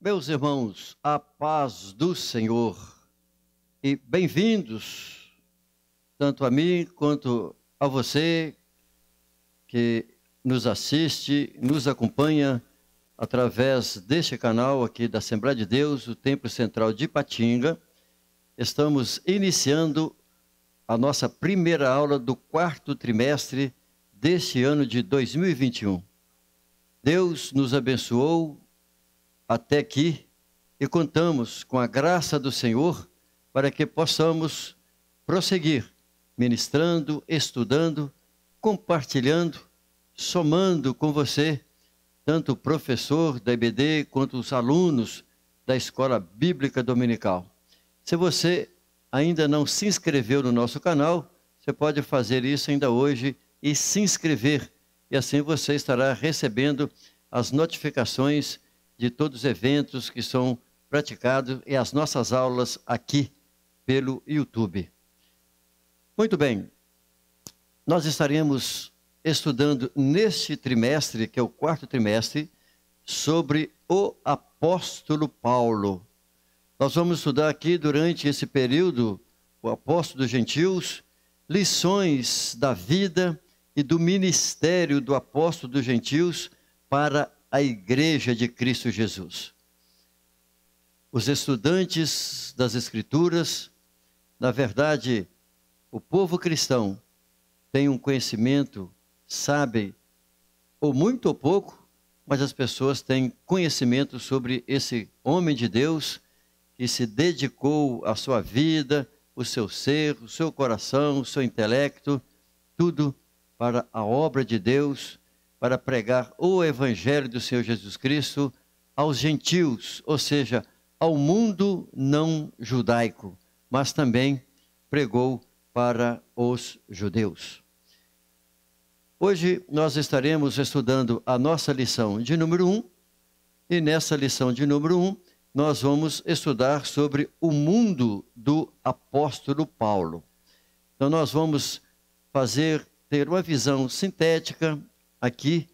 Meus irmãos, a paz do Senhor e bem-vindos, tanto a mim quanto a você que nos assiste, nos acompanha através deste canal aqui da Assembleia de Deus, o Templo Central de Ipatinga. Estamos iniciando a nossa primeira aula do quarto trimestre deste ano de 2021. Deus nos abençoou até aqui e contamos com a graça do Senhor para que possamos prosseguir ministrando, estudando, compartilhando, somando com você, tanto o professor da IBD quanto os alunos da Escola Bíblica Dominical. Se você ainda não se inscreveu no nosso canal, você pode fazer isso ainda hoje e se inscrever, e assim você estará recebendo as notificações de todos os eventos que são praticados e as nossas aulas aqui pelo YouTube. Muito bem, nós estaremos estudando neste trimestre, que é o quarto trimestre, sobre o apóstolo Paulo. Nós vamos estudar aqui durante esse período, o apóstolo dos gentios, lições da vida e do ministério do apóstolo dos gentios para a Igreja de Cristo Jesus. Os estudantes das Escrituras, na verdade, o povo cristão tem um conhecimento, sabe, ou muito ou pouco, mas as pessoas têm conhecimento sobre esse homem de Deus que se dedicou a sua vida, o seu ser, o seu coração, o seu intelecto, tudo para a obra de Deus, para pregar o Evangelho do Senhor Jesus Cristo aos gentios, ou seja, ao mundo não judaico, mas também pregou para os judeus. Hoje nós estaremos estudando a nossa lição de número 1, e nessa lição de número 1, nós vamos estudar sobre o mundo do apóstolo Paulo. Então nós vamos ter uma visão sintética aqui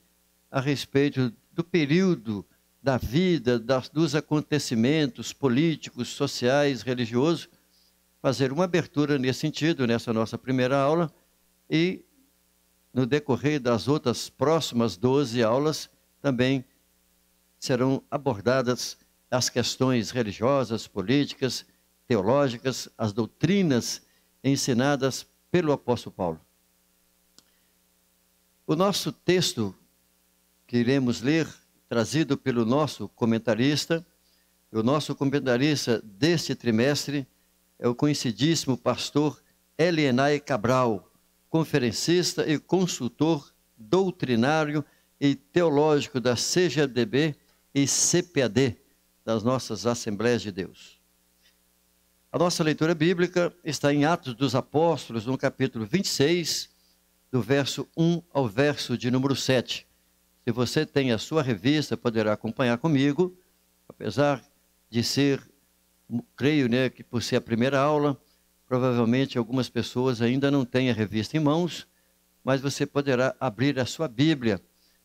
a respeito do período da vida, dos acontecimentos políticos, sociais, religiosos, fazer uma abertura nesse sentido, nessa nossa primeira aula, e no decorrer das outras próximas 12 aulas, também serão abordadas as questões religiosas, políticas, teológicas, as doutrinas ensinadas pelo apóstolo Paulo. O nosso texto que iremos ler, trazido pelo nosso comentarista, o nosso comentarista deste trimestre é o conhecidíssimo pastor Elienay Cabral, conferencista e consultor doutrinário e teológico da CGDB e CPAD, das nossas Assembleias de Deus. A nossa leitura bíblica está em Atos dos Apóstolos, no capítulo 26, do verso 1 ao verso de número 7. Se você tem a sua revista, poderá acompanhar comigo, apesar de ser, creio, que por ser a primeira aula, provavelmente algumas pessoas ainda não têm a revista em mãos, mas você poderá abrir a sua Bíblia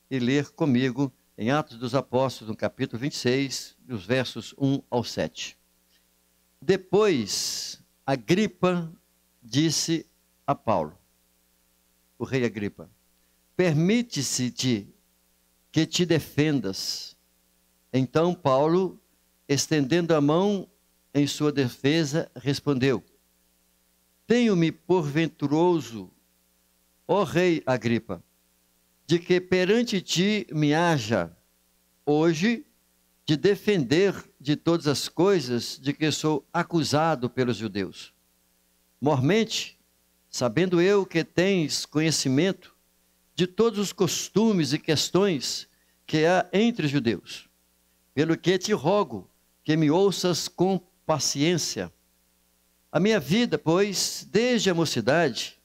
e ler comigo em Atos dos Apóstolos, no capítulo 26, dos versos 1 ao 7. Depois, Agripa disse a Paulo, o rei Agripa: permite-se-te que te defendas. Então Paulo, estendendo a mão em sua defesa, respondeu: tenho-me por venturoso, ó rei Agripa, de que perante ti me haja hoje de defender de todas as coisas de que sou acusado pelos judeus. Mormente, sabendo eu que tens conhecimento de todos os costumes e questões que há entre os judeus, pelo que te rogo que me ouças com paciência. A minha vida, pois, desde a mocidade,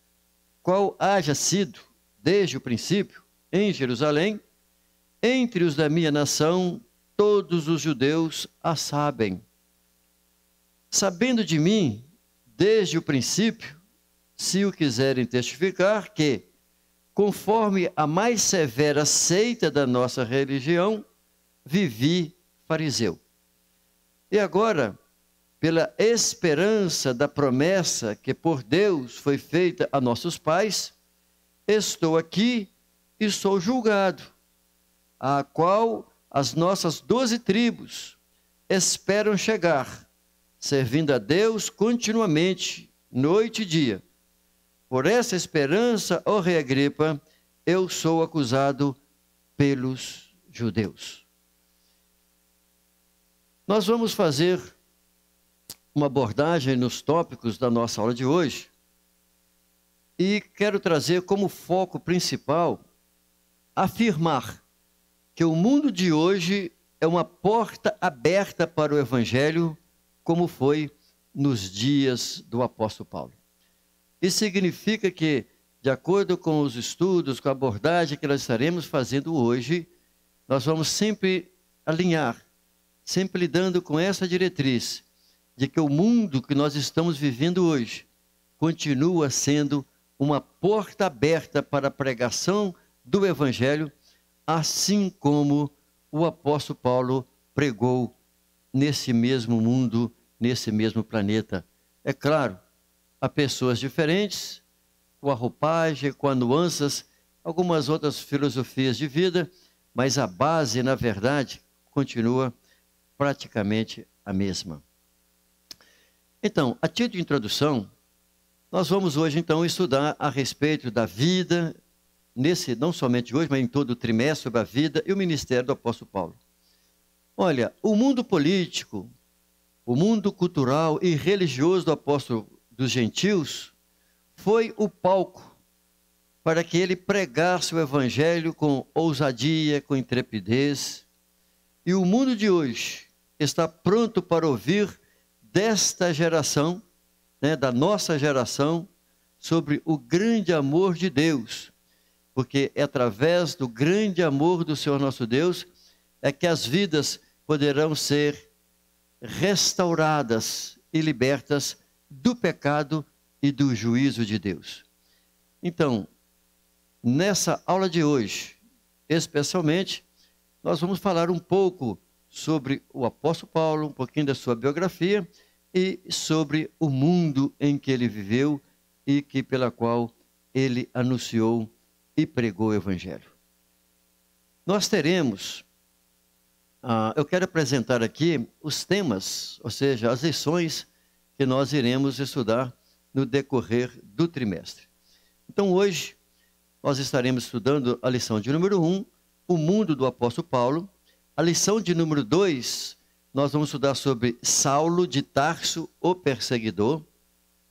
qual haja sido, desde o princípio, em Jerusalém, entre os da minha nação, todos os judeus a sabem. Sabendo de mim, desde o princípio, se o quiserem testificar, que, conforme a mais severa seita da nossa religião, vivi fariseu. E agora, pela esperança da promessa que por Deus foi feita a nossos pais, estou aqui e sou julgado, a qual as nossas 12 tribos esperam chegar, servindo a Deus continuamente, noite e dia. Por essa esperança, ó rei Agripa, eu sou acusado pelos judeus. Nós vamos fazer uma abordagem nos tópicos da nossa aula de hoje e quero trazer como foco principal afirmar que o mundo de hoje é uma porta aberta para o Evangelho, como foi nos dias do apóstolo Paulo. Isso significa que, de acordo com os estudos, com a abordagem que nós estaremos fazendo hoje, nós vamos sempre alinhar, sempre lidando com essa diretriz, de que o mundo que nós estamos vivendo hoje continua sendo uma porta aberta para a pregação do Evangelho, assim como o apóstolo Paulo pregou nesse mesmo mundo, nesse mesmo planeta. É claro, há pessoas diferentes, com a roupagem, com as nuances, algumas outras filosofias de vida, mas a base, na verdade, continua praticamente a mesma. Então, a título de introdução, nós vamos hoje então estudar a respeito da vida, não somente hoje, mas em todo o trimestre, sobre a vida e o ministério do apóstolo Paulo. Olha, o mundo político, o mundo cultural e religioso do apóstolo dos gentios foi o palco para que ele pregasse o evangelho com ousadia, com intrepidez. E o mundo de hoje está pronto para ouvir desta geração, da nossa geração, sobre o grande amor de Deus. Porque é através do grande amor do Senhor nosso Deus é que as vidas poderão ser restauradas e libertas do pecado e do juízo de Deus. Então, nessa aula de hoje, especialmente, nós vamos falar um pouco sobre o apóstolo Paulo, um pouquinho da sua biografia e sobre o mundo em que ele viveu e pela qual ele anunciou e pregou o evangelho. Nós teremos, eu quero apresentar aqui os temas, ou seja, as lições que nós iremos estudar no decorrer do trimestre. Então hoje nós estaremos estudando a lição de número 1, o mundo do apóstolo Paulo. A lição de número 2, nós vamos estudar sobre Saulo de Tarso, o perseguidor.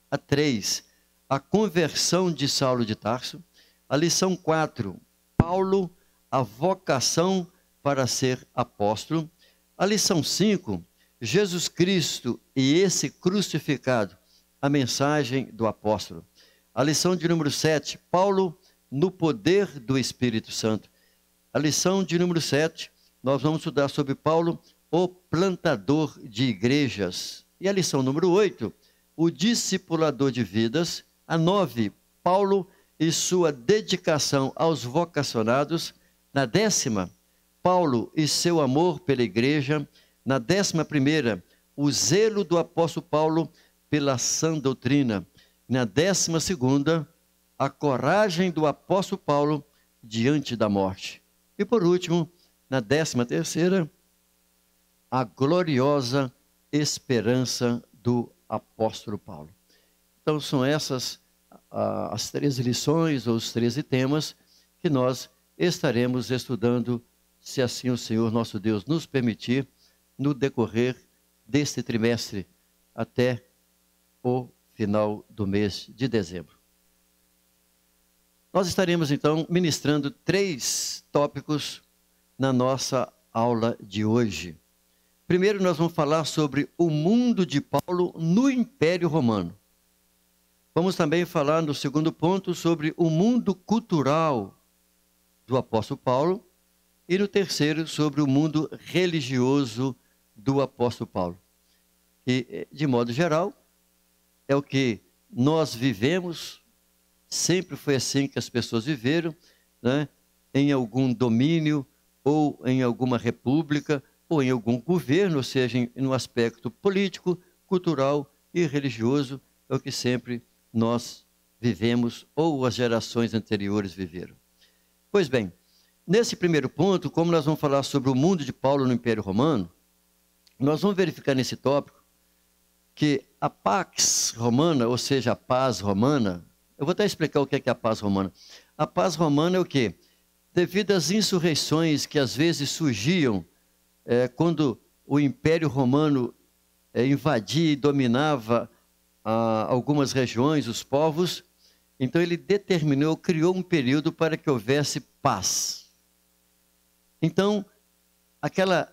A 3, a conversão de Saulo de Tarso. A lição 4, Paulo, a vocação para ser apóstolo. A lição 5, Jesus Cristo e esse crucificado, a mensagem do apóstolo. A lição de número 7, Paulo no poder do Espírito Santo. A lição de número 7, nós vamos estudar sobre Paulo, o plantador de igrejas. E a lição número 8, o discipulador de vidas. A 9, Paulo e sua dedicação aos vocacionados. Na 10ª, Paulo e seu amor pela igreja. Na 11ª, o zelo do apóstolo Paulo pela sã doutrina. Na 12ª, a coragem do apóstolo Paulo diante da morte. E por último, na 13ª, a gloriosa esperança do apóstolo Paulo. Então são essas as 13 lições ou os 13 temas que nós estaremos estudando, se assim o Senhor nosso Deus nos permitir, no decorrer deste trimestre até o final do mês de dezembro. Nós estaremos então ministrando 3 tópicos na nossa aula de hoje. Primeiro nós vamos falar sobre o mundo de Paulo no Império Romano. Vamos também falar no segundo ponto sobre o mundo cultural do apóstolo Paulo e no terceiro sobre o mundo religioso do apóstolo Paulo. E, de modo geral, é o que nós vivemos, sempre foi assim que as pessoas viveram, né? Em algum domínio ou em alguma república ou em algum governo, ou seja, no aspecto político, cultural e religioso, é o que sempre nós vivemos ou as gerações anteriores viveram. Pois bem, nesse primeiro ponto, como nós vamos falar sobre o mundo de Paulo no Império Romano, nós vamos verificar nesse tópico que a Pax Romana, ou seja, a paz romana, eu vou até explicar o que é a paz romana. A paz romana é o quê? Devido às insurreições que às vezes surgiam quando o Império Romano invadia e dominava algumas regiões, os povos, então ele determinou, criou um período para que houvesse paz. Então, aquela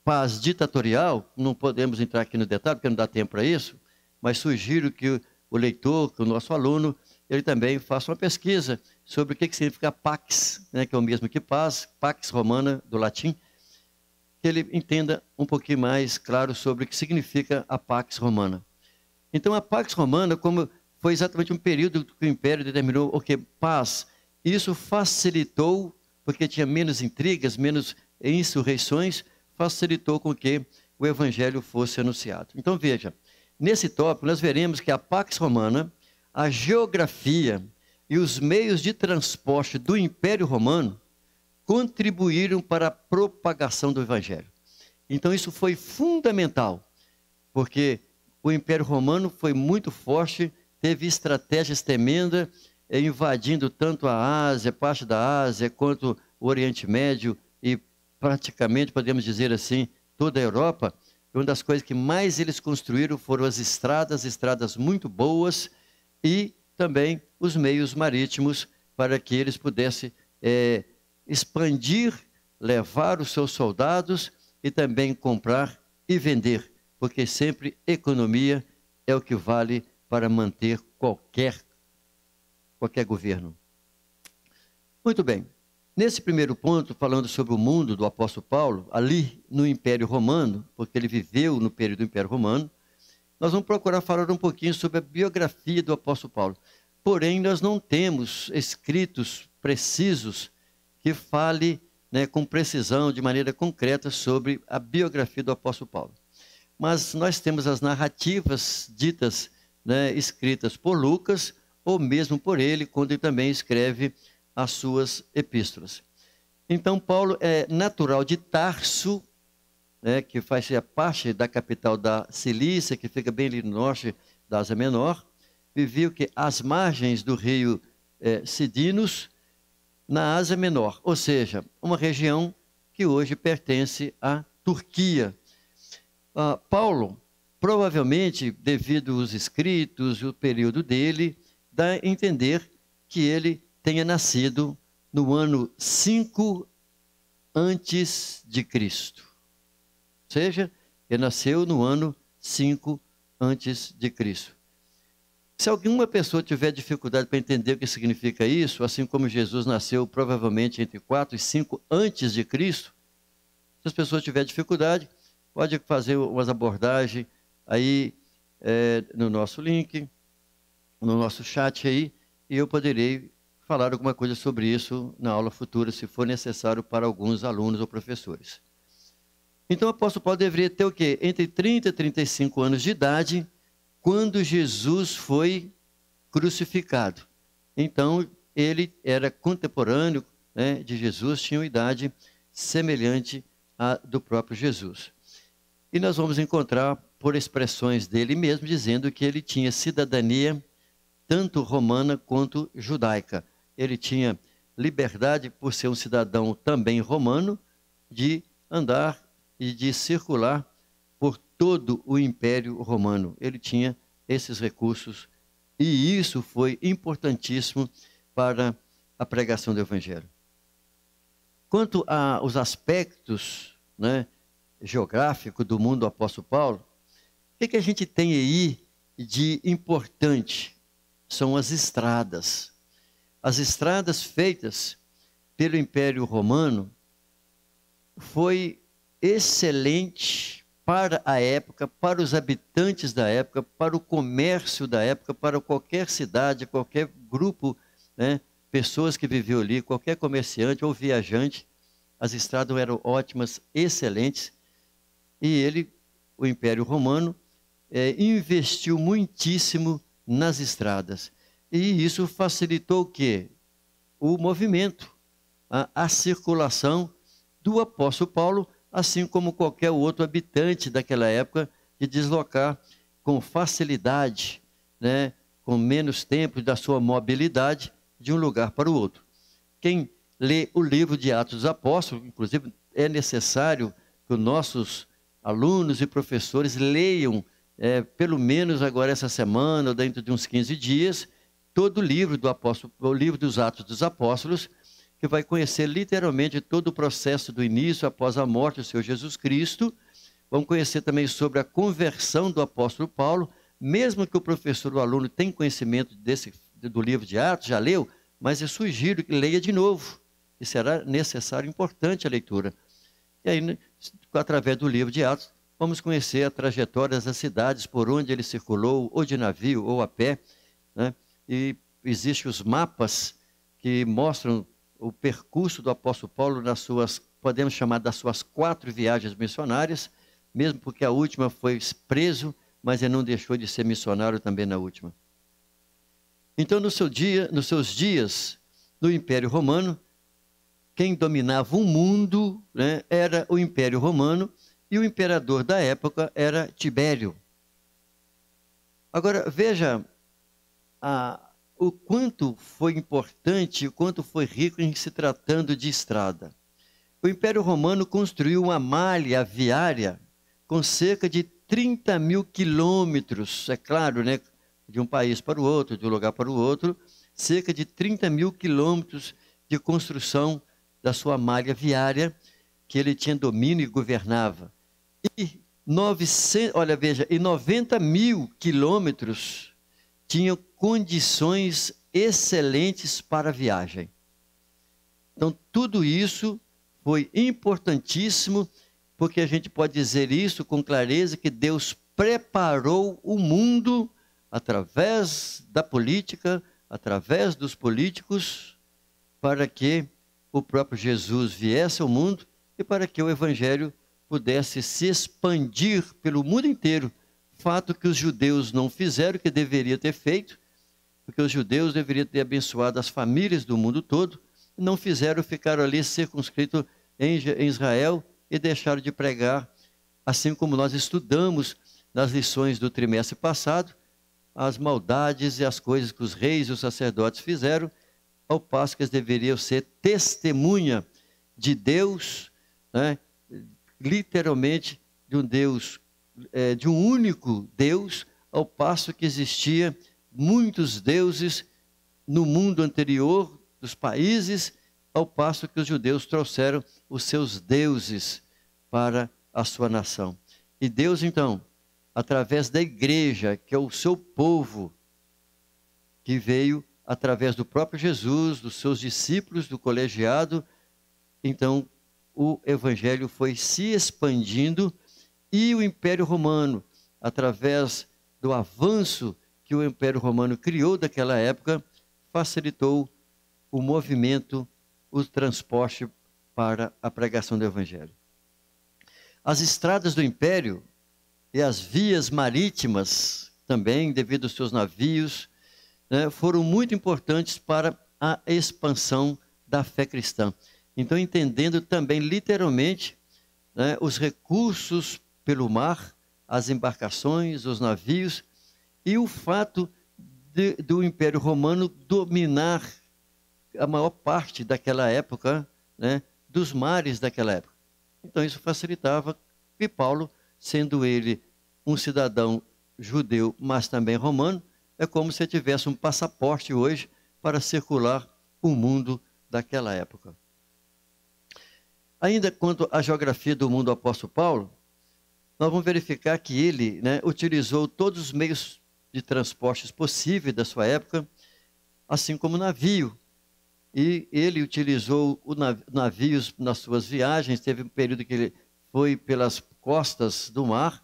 paz ditatorial, não podemos entrar aqui no detalhe, porque não dá tempo para isso, mas sugiro que o leitor, que o nosso aluno, ele também faça uma pesquisa sobre o que significa pax, que é o mesmo que paz, pax romana, do latim, que ele entenda um pouquinho mais claro sobre o que significa a pax romana. Então, a pax romana, como foi exatamente um período que o Império determinou, paz, isso facilitou, porque tinha menos intrigas, menos insurreições, facilitou com que o Evangelho fosse anunciado. Então, veja, nesse tópico nós veremos que a pax romana, a geografia e os meios de transporte do Império Romano contribuíram para a propagação do Evangelho. Então isso foi fundamental, porque o Império Romano foi muito forte, teve estratégias tremendas, invadindo tanto a Ásia, parte da Ásia, quanto o Oriente Médio e praticamente, podemos dizer assim, toda a Europa. Uma das coisas que mais eles construíram foram as estradas muito boas, e também os meios marítimos para que eles pudessem expandir, levar os seus soldados e também comprar e vender, porque sempre economia é o que vale para manter qualquer governo. Muito bem, nesse primeiro ponto, falando sobre o mundo do apóstolo Paulo, ali no Império Romano, porque ele viveu no período do Império Romano, nós vamos procurar falar um pouquinho sobre a biografia do apóstolo Paulo. Porém, nós não temos escritos precisos que fale com precisão, de maneira concreta, sobre a biografia do apóstolo Paulo. Mas nós temos as narrativas ditas, escritas por Lucas, ou mesmo por ele, quando ele também escreve as suas epístolas. Então, Paulo é natural de Tarso, que faz parte da capital da Cilícia, que fica bem ali no norte da Ásia Menor, viveu às margens do rio Cidinos, na Ásia Menor, ou seja, uma região que hoje pertence à Turquia. Paulo, provavelmente, devido aos escritos e o período dele, dá a entender que ele tenha nascido no ano 5 antes de Cristo. Ou seja, ele nasceu no ano 5 antes de Cristo. Se alguma pessoa tiver dificuldade para entender o que significa isso, assim como Jesus nasceu provavelmente entre 4 e 5 antes de Cristo, se as pessoas tiverem dificuldade, pode fazer umas abordagens aí no nosso link, no nosso chat aí, e eu poderei falar alguma coisa sobre isso na aula futura, se for necessário para alguns alunos ou professores. Então o apóstolo Paulo deveria ter o quê? Entre 30 e 35 anos de idade, quando Jesus foi crucificado. Então, ele era contemporâneo de Jesus, tinha uma idade semelhante à do próprio Jesus. E nós vamos encontrar, por expressões dele mesmo, dizendo que ele tinha cidadania tanto romana quanto judaica. Ele tinha liberdade, por ser um cidadão também romano, de andar e de circular por todo o Império Romano. Ele tinha esses recursos e isso foi importantíssimo para a pregação do Evangelho. Quanto aos aspectos geográficos do mundo do apóstolo Paulo, o que a gente tem aí de importante? São as estradas. As estradas feitas pelo Império Romano foi excelente para a época, para os habitantes da época, para o comércio da época, para qualquer cidade, qualquer grupo, pessoas que viviam ali, qualquer comerciante ou viajante, as estradas eram ótimas, excelentes, e ele, o Império Romano, investiu muitíssimo nas estradas. E isso facilitou o quê? O movimento, a circulação do apóstolo Paulo, assim como qualquer outro habitante daquela época, de deslocar com facilidade, né, com menos tempo da sua mobilidade, de um lugar para o outro. Quem lê o livro de Atos dos Apóstolos, inclusive é necessário que os nossos alunos e professores leiam, pelo menos agora essa semana, ou dentro de uns 15 dias, todo o livro do apóstolo, o livro dos Atos dos Apóstolos, que vai conhecer literalmente todo o processo do início após a morte do Senhor Jesus Cristo. Vamos conhecer também sobre a conversão do apóstolo Paulo, mesmo que o professor ou o aluno tenha conhecimento do livro de Atos, já leu, mas eu sugiro que leia de novo, e será necessário, importante a leitura. E aí, através do livro de Atos, vamos conhecer a trajetória das cidades por onde ele circulou, ou de navio, ou a pé, né? E existem os mapas que mostram o percurso do apóstolo Paulo nas suas, podemos chamar das suas 4 viagens missionárias, mesmo porque a última foi preso, mas ele não deixou de ser missionário também na última. Então, nos seus dias no Império Romano, quem dominava o mundo, né, era o Império Romano, e o imperador da época era Tibério. Agora, veja o quanto foi importante, o quanto foi rico em se tratando de estrada. O Império Romano construiu uma malha viária com cerca de 30 mil quilômetros, é claro, né, de um país para o outro, de um lugar para o outro, cerca de 30 mil quilômetros de construção da sua malha viária, que ele tinha domínio e governava. E 90 mil quilômetros tinham condições excelentes para a viagem. Então, tudo isso foi importantíssimo, porque a gente pode dizer isso com clareza, que Deus preparou o mundo através da política, através dos políticos, para que o próprio Jesus viesse ao mundo e para que o Evangelho pudesse se expandir pelo mundo inteiro. Fato que os judeus não fizeram, que deveria ter feito, porque os judeus deveriam ter abençoado as famílias do mundo todo, não fizeram, ficaram ali circunscritos em Israel e deixaram de pregar, assim como nós estudamos nas lições do trimestre passado, as maldades e as coisas que os reis e os sacerdotes fizeram, ao passo que eles deveriam ser testemunha de Deus, né, literalmente de um Deus, de um único Deus, ao passo que existia muitos deuses no mundo anterior dos países, ao passo que os judeus trouxeram os seus deuses para a sua nação. E Deus, então, através da igreja, que é o seu povo, que veio através do próprio Jesus, dos seus discípulos, do colegiado, então o evangelho foi se expandindo e o Império Romano, através do avanço que o Império Romano criou daquela época, facilitou o movimento, o transporte para a pregação do evangelho. As estradas do Império e as vias marítimas também, devido aos seus navios, né, foram muito importantes para a expansão da fé cristã. Então, entendendo também literalmente, né, os recursos pelo mar, as embarcações, os navios, e o fato do Império Romano dominar a maior parte daquela época, né, dos mares daquela época. Então, isso facilitava que Paulo, sendo ele um cidadão judeu, mas também romano, é como se tivesse um passaporte hoje para circular o mundo daquela época. Ainda quanto à geografia do mundo do apóstolo Paulo, nós vamos verificar que ele, né, utilizou todos os meios de transportes possíveis da sua época, assim como o navio. E ele utilizou navios nas suas viagens. Teve um período que ele foi pelas costas do mar,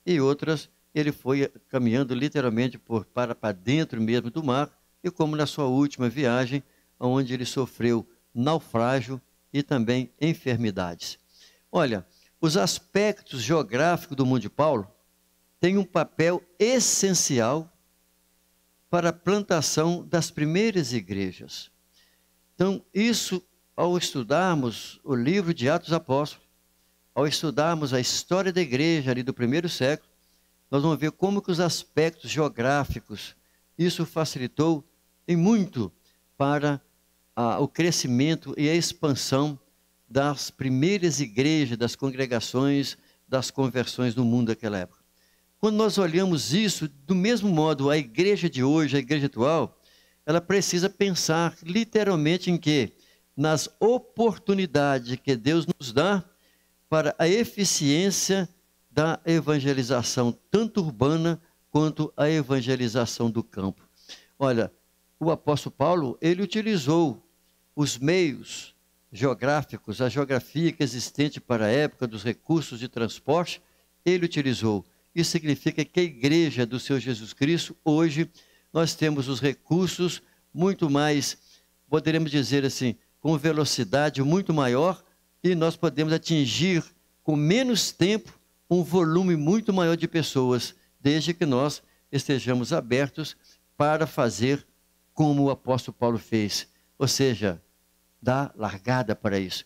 e outras ele foi caminhando literalmente para dentro mesmo do mar, e como na sua última viagem, onde ele sofreu naufrágio e também enfermidades. Olha, os aspectos geográficos do mundo de Paulo têm um papel essencial para a plantação das primeiras igrejas. Então, isso, ao estudarmos o livro de Atos dos Apóstolos, ao estudarmos a história da igreja ali do primeiro século, nós vamos ver como que os aspectos geográficos, isso facilitou em muito para o crescimento e a expansão das primeiras igrejas, das congregações, das conversões no mundo daquela época. Quando nós olhamos isso, do mesmo modo, a igreja de hoje, a igreja atual, ela precisa pensar literalmente em quê? Nas oportunidades que Deus nos dá para a eficiência da evangelização, tanto urbana quanto a evangelização do campo. Olha, o apóstolo Paulo, ele utilizou os meios geográficos, a geografia que é existente para a época dos recursos de transporte, ele utilizou. Isso significa que a igreja do Senhor Jesus Cristo, hoje, nós temos os recursos muito mais, poderíamos dizer assim, com velocidade muito maior, e nós podemos atingir com menos tempo um volume muito maior de pessoas, desde que nós estejamos abertos para fazer como o apóstolo Paulo fez, ou seja, dar largada para isso.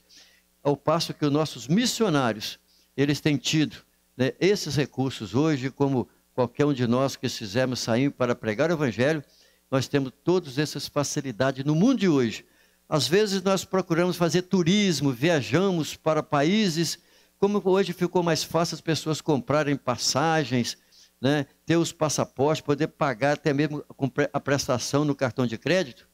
Ao passo que os nossos missionários, eles têm tido, né, esses recursos hoje, como qualquer um de nós que fizermos sair para pregar o evangelho, nós temos todas essas facilidades no mundo de hoje. Às vezes nós procuramos fazer turismo, viajamos para países, como hoje ficou mais fácil as pessoas comprarem passagens, né, ter os passaportes, poder pagar até mesmo a prestação no cartão de crédito.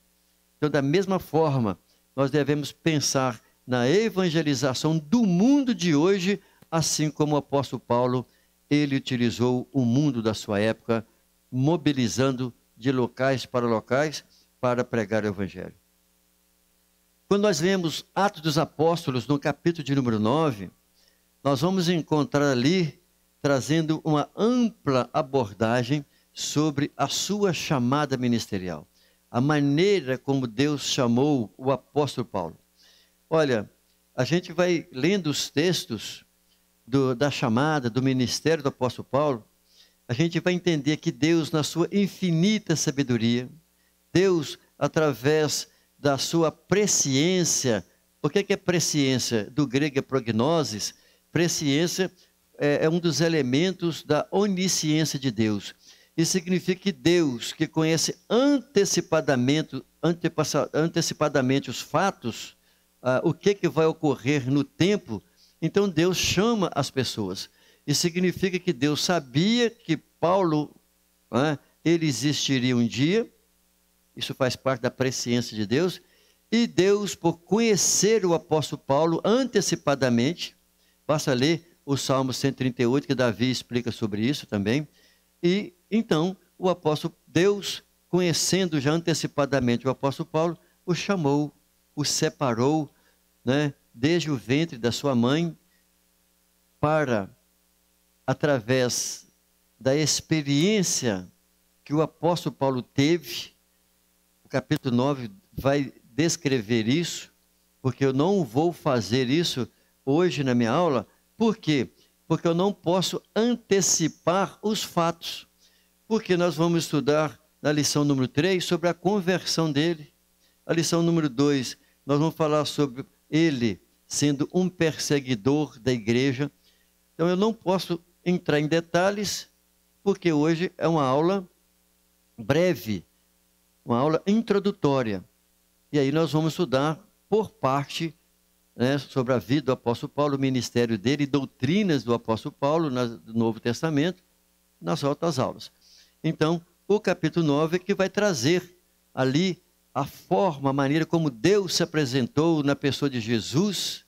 Então, da mesma forma, nós devemos pensar na evangelização do mundo de hoje, assim como o apóstolo Paulo, ele utilizou o mundo da sua época, mobilizando de locais para pregar o evangelho. Quando nós lemos Atos dos Apóstolos, no capítulo de número 9, nós vamos encontrar ali, trazendo uma ampla abordagem sobre a sua chamada ministerial. A maneira como Deus chamou o apóstolo Paulo. Olha, a gente vai lendo os textos da chamada, do ministério do apóstolo Paulo, a gente vai entender que Deus, na sua infinita sabedoria, Deus, através da sua presciência, o que é presciência? Do grego é prognosis. Presciência é um dos elementos da onisciência de Deus. Isso significa que Deus, que conhece antecipadamente os fatos, o que vai ocorrer no tempo, então Deus chama as pessoas. Isso significa que Deus sabia que Paulo, ele existiria um dia, isso faz parte da presciência de Deus, e Deus, por conhecer o apóstolo Paulo antecipadamente, basta ler o Salmo 138, que Davi explica sobre isso também, e então o apóstolo, Deus, conhecendo já antecipadamente o apóstolo Paulo, o chamou, o separou, né, desde o ventre da sua mãe, para, através da experiência que o apóstolo Paulo teve, o capítulo 9 vai descrever isso, porque eu não vou fazer isso hoje na minha aula. Por quê? Porque eu não posso antecipar os fatos. Porque nós vamos estudar na lição número 3 sobre a conversão dele. A lição número 2, nós vamos falar sobre ele sendo um perseguidor da igreja. Então eu não posso entrar em detalhes, porque hoje é uma aula breve, uma aula introdutória. E aí nós vamos estudar por parte, né, sobre a vida do apóstolo Paulo, o ministério dele, doutrinas do apóstolo Paulo no Novo Testamento, nas outras aulas. Então, o capítulo 9 é que vai trazer ali a forma, a maneira como Deus se apresentou na pessoa de Jesus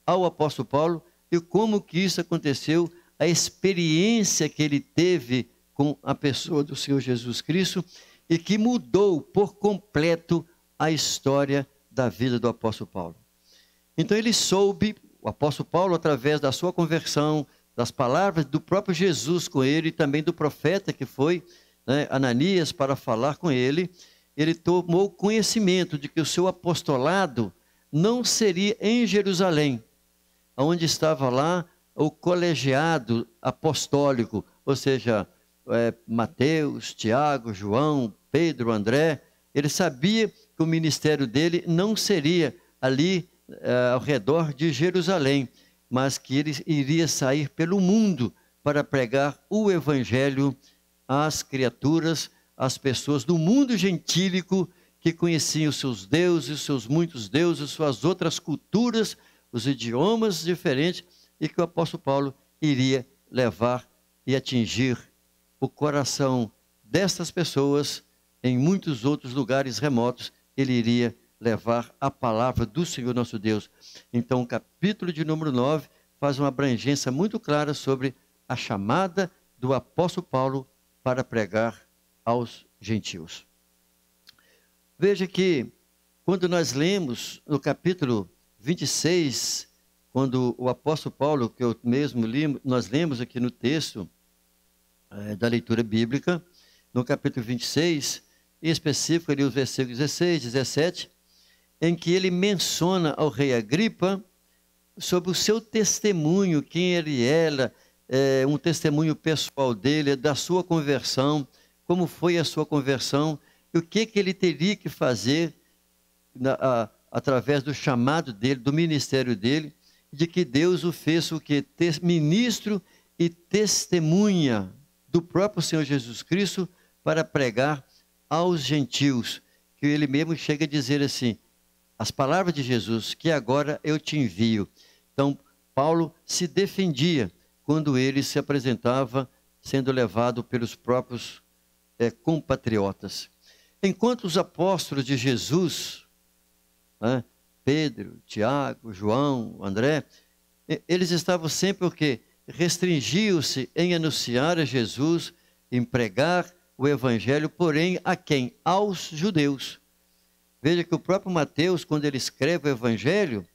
ao apóstolo Paulo e como que isso aconteceu, a experiência que ele teve com a pessoa do Senhor Jesus Cristo e que mudou por completo a história da vida do apóstolo Paulo. Então ele soube, o apóstolo Paulo, através da sua conversão, das palavras do próprio Jesus com ele e também do profeta que foi, né, Ananias, para falar com ele, ele tomou conhecimento de que o seu apostolado não seria em Jerusalém, onde estava lá o colegiado apostólico, ou seja, Mateus, Tiago, João, Pedro, André. Ele sabia que o ministério dele não seria ali ao redor de Jerusalém, mas que ele iria sair pelo mundo para pregar o evangelho às criaturas, às pessoas do mundo gentílico que conheciam os seus deuses, os seus muitos deuses, suas outras culturas, os idiomas diferentes, e que o apóstolo Paulo iria levar e atingir o coração destas pessoas em muitos outros lugares remotos. Ele iria levar a palavra do Senhor nosso Deus. Então, o capítulo de número 9 faz uma abrangência muito clara sobre a chamada do apóstolo Paulo para pregar aos gentios. Veja que, quando nós lemos no capítulo 26, quando o apóstolo Paulo, que eu mesmo li, nós lemos aqui no texto da leitura bíblica, no capítulo 26, em específico ali os versículos 16, 17, em que ele menciona ao rei Agripa sobre o seu testemunho, quem ele era, um testemunho pessoal dele, da sua conversão, como foi a sua conversão, e o que ele teria que fazer através do chamado dele, do ministério dele, de que Deus o fez o que? Ministro e testemunha do próprio Senhor Jesus Cristo para pregar aos gentios, que ele mesmo chega a dizer assim, as palavras de Jesus, que agora eu te envio. Então, Paulo se defendia quando ele se apresentava sendo levado pelos próprios compatriotas. Enquanto os apóstolos de Jesus, Pedro, Tiago, João, André, eles estavam sempre o quê? Restringiam-se em anunciar a Jesus, em pregar o evangelho, porém a quem? Aos judeus. Veja que o próprio Mateus, quando ele escreve o evangelho,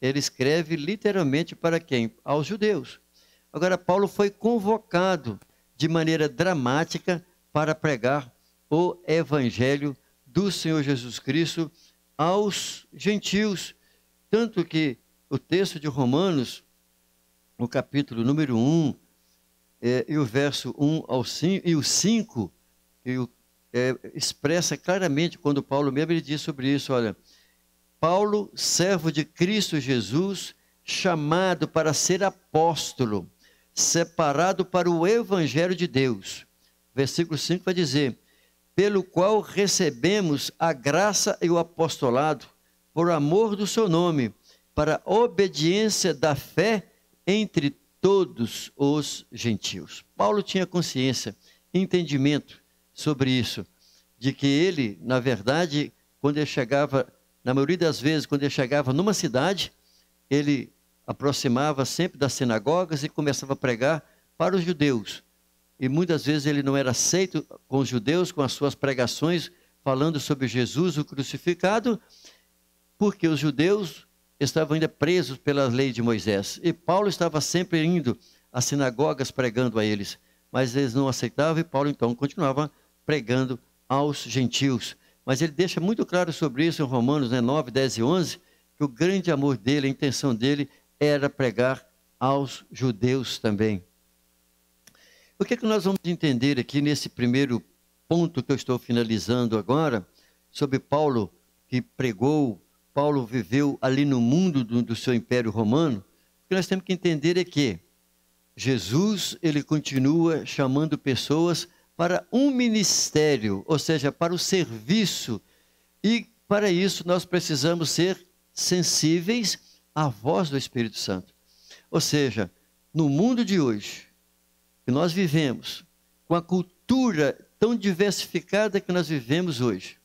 ele escreve literalmente para quem? Aos judeus. Agora, Paulo foi convocado de maneira dramática para pregar o evangelho do Senhor Jesus Cristo aos gentios. Tanto que o texto de Romanos, no capítulo número 1, e o verso 1 ao 5, e o 5, expressa claramente, quando Paulo mesmo ele diz sobre isso, olha, Paulo, servo de Cristo Jesus, chamado para ser apóstolo, separado para o evangelho de Deus. Versículo 5 vai dizer, pelo qual recebemos a graça e o apostolado, por amor do seu nome, para a obediência da fé entre todos os gentios. Paulo tinha consciência, entendimento sobre isso, de que ele, na verdade, quando ele chegava, na maioria das vezes, quando ele chegava numa cidade, ele aproximava sempre das sinagogas e começava a pregar para os judeus. E muitas vezes ele não era aceito com os judeus, com as suas pregações, falando sobre Jesus, o crucificado, porque os judeus estavam ainda presos pela lei de Moisés. E Paulo estava sempre indo às sinagogas pregando a eles. Mas eles não aceitavam e Paulo então continuava pregando aos gentios. Mas ele deixa muito claro sobre isso em Romanos 9, 10 e 11, que o grande amor dele, a intenção dele era pregar aos judeus também. O que é que nós vamos entender aqui nesse primeiro ponto que eu estou finalizando agora, sobre Paulo que pregou, Paulo viveu ali no mundo do seu império romano? O que nós temos que entender é que Jesus, ele continua chamando pessoas para um ministério, ou seja, para o serviço, e para isso nós precisamos ser sensíveis à voz do Espírito Santo. Ou seja, no mundo de hoje, que nós vivemos, com a cultura tão diversificada que nós vivemos hoje,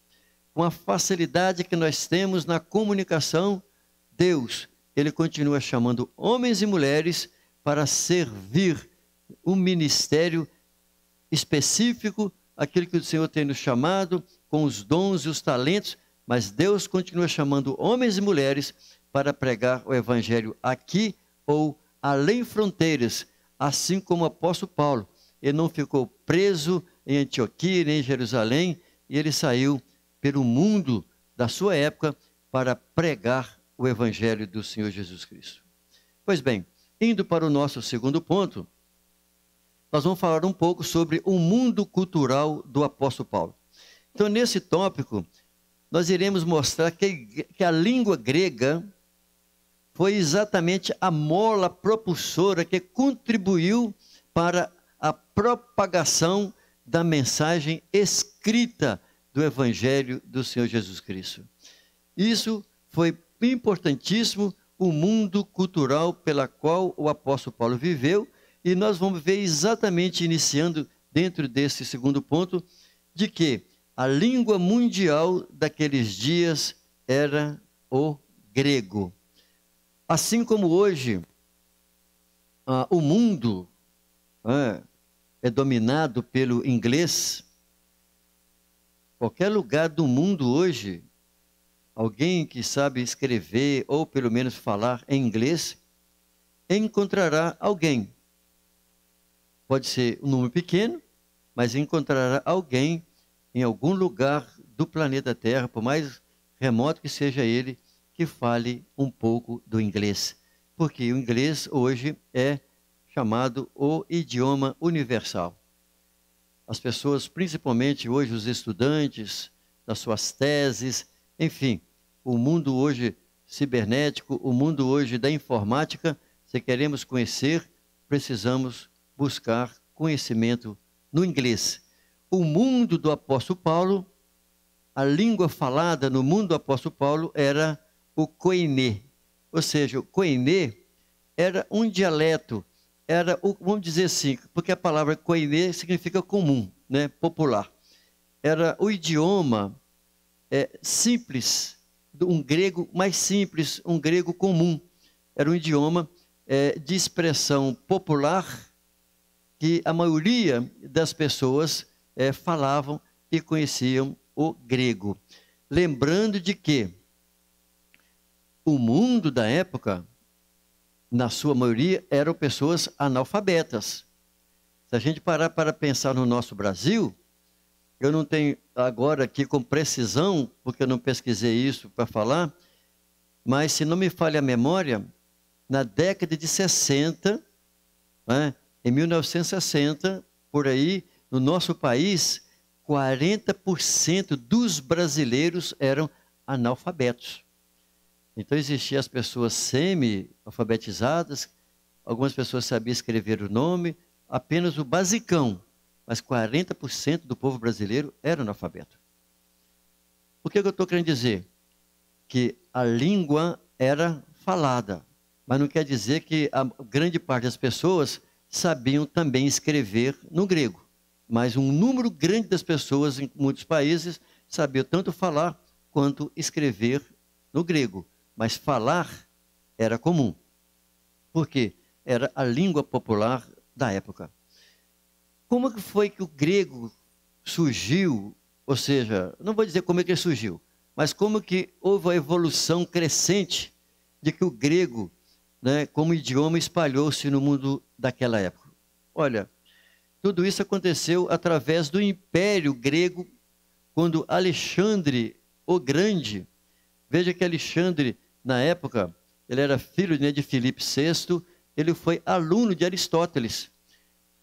com a facilidade que nós temos na comunicação, Deus, ele continua chamando homens e mulheres para servir um ministério específico, aquilo que o Senhor tem nos chamado, com os dons e os talentos, mas Deus continua chamando homens e mulheres para pregar o evangelho aqui ou além fronteiras, assim como o apóstolo Paulo. Ele não ficou preso em Antioquia, nem em Jerusalém, e ele saiu pelo mundo da sua época para pregar o Evangelho do Senhor Jesus Cristo. Pois bem, indo para o nosso segundo ponto, nós vamos falar um pouco sobre o mundo cultural do apóstolo Paulo. Então, nesse tópico, nós iremos mostrar que a língua grega foi exatamente a mola propulsora que contribuiu para a propagação da mensagem escrita do Evangelho do Senhor Jesus Cristo. Isso foi importantíssimo, o mundo cultural pela qual o apóstolo Paulo viveu, e nós vamos ver exatamente, iniciando dentro desse segundo ponto, de que a língua mundial daqueles dias era o grego. Assim como hoje o mundo é dominado pelo inglês, qualquer lugar do mundo hoje, alguém que sabe escrever ou pelo menos falar em inglês, encontrará alguém. Pode ser um número pequeno, mas encontrará alguém em algum lugar do planeta Terra, por mais remoto que seja ele, que fale um pouco do inglês. Porque o inglês hoje é chamado o idioma universal. As pessoas, principalmente hoje os estudantes, nas suas teses, enfim, o mundo hoje cibernético, o mundo hoje da informática, se queremos conhecer, precisamos buscar conhecimento no inglês. O mundo do apóstolo Paulo, a língua falada no mundo do apóstolo Paulo era o koiné. Ou seja, o koiné era um dialeto, era, vamos dizer assim, porque a palavra koiné significa comum, né, popular. Era o idioma simples, um grego mais simples, um grego comum. Era um idioma de expressão popular que a maioria das pessoas falavam e conheciam o grego. Lembrando de que o mundo da época, na sua maioria, eram pessoas analfabetas. Se a gente parar para pensar no nosso Brasil, eu não tenho agora aqui com precisão, porque eu não pesquisei isso para falar, mas se não me falha a memória, na década de 60, em 1960, por aí, no nosso país, 40% dos brasileiros eram analfabetos. Então existiam as pessoas semi-alfabetizadas, algumas pessoas sabiam escrever o nome, apenas o basicão, mas 40% do povo brasileiro era analfabeto. O que eu estou querendo dizer? Que a língua era falada, mas não quer dizer que a grande parte das pessoas sabiam também escrever no grego. Mas um número grande das pessoas em muitos países sabiam tanto falar quanto escrever no grego. Mas falar era comum, porque era a língua popular da época. Como que foi que o grego surgiu? Ou seja, não vou dizer como é que ele surgiu, mas como que houve a evolução crescente de que o grego, como idioma, espalhou-se no mundo daquela época. Olha, tudo isso aconteceu através do Império Grego, quando Alexandre o Grande, veja que Alexandre, na época, ele era filho de Filipe VI, ele foi aluno de Aristóteles.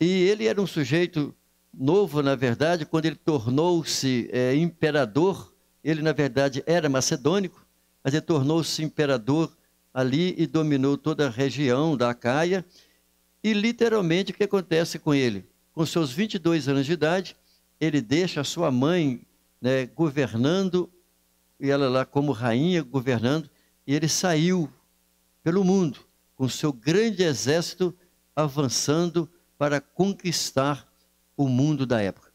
E ele era um sujeito novo, na verdade, quando ele tornou-se imperador. Ele, na verdade, era macedônico, mas ele tornou-se imperador ali e dominou toda a região da Acaia. E, literalmente, o que acontece com ele? Com seus 22 anos de idade, ele deixa a sua mãe governando, e ela lá como rainha governando, e ele saiu pelo mundo, com seu grande exército avançando para conquistar o mundo da época.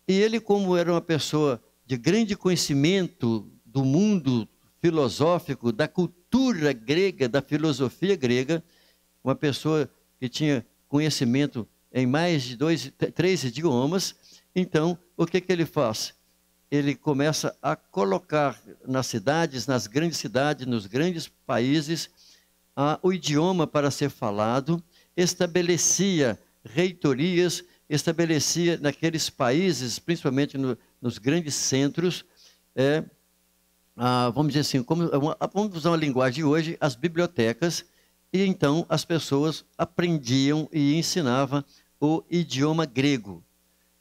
E ele, como era uma pessoa de grande conhecimento do mundo filosófico, da cultura grega, da filosofia grega, uma pessoa que tinha conhecimento em mais de 3 idiomas, então, o que ele faz? Ele começa a colocar nas cidades, nas grandes cidades, nos grandes países, o idioma para ser falado, estabelecia reitorias, estabelecia naqueles países, principalmente nos grandes centros, vamos dizer assim, vamos usar uma linguagem de hoje, as bibliotecas, e então as pessoas aprendiam e ensinavam o idioma grego.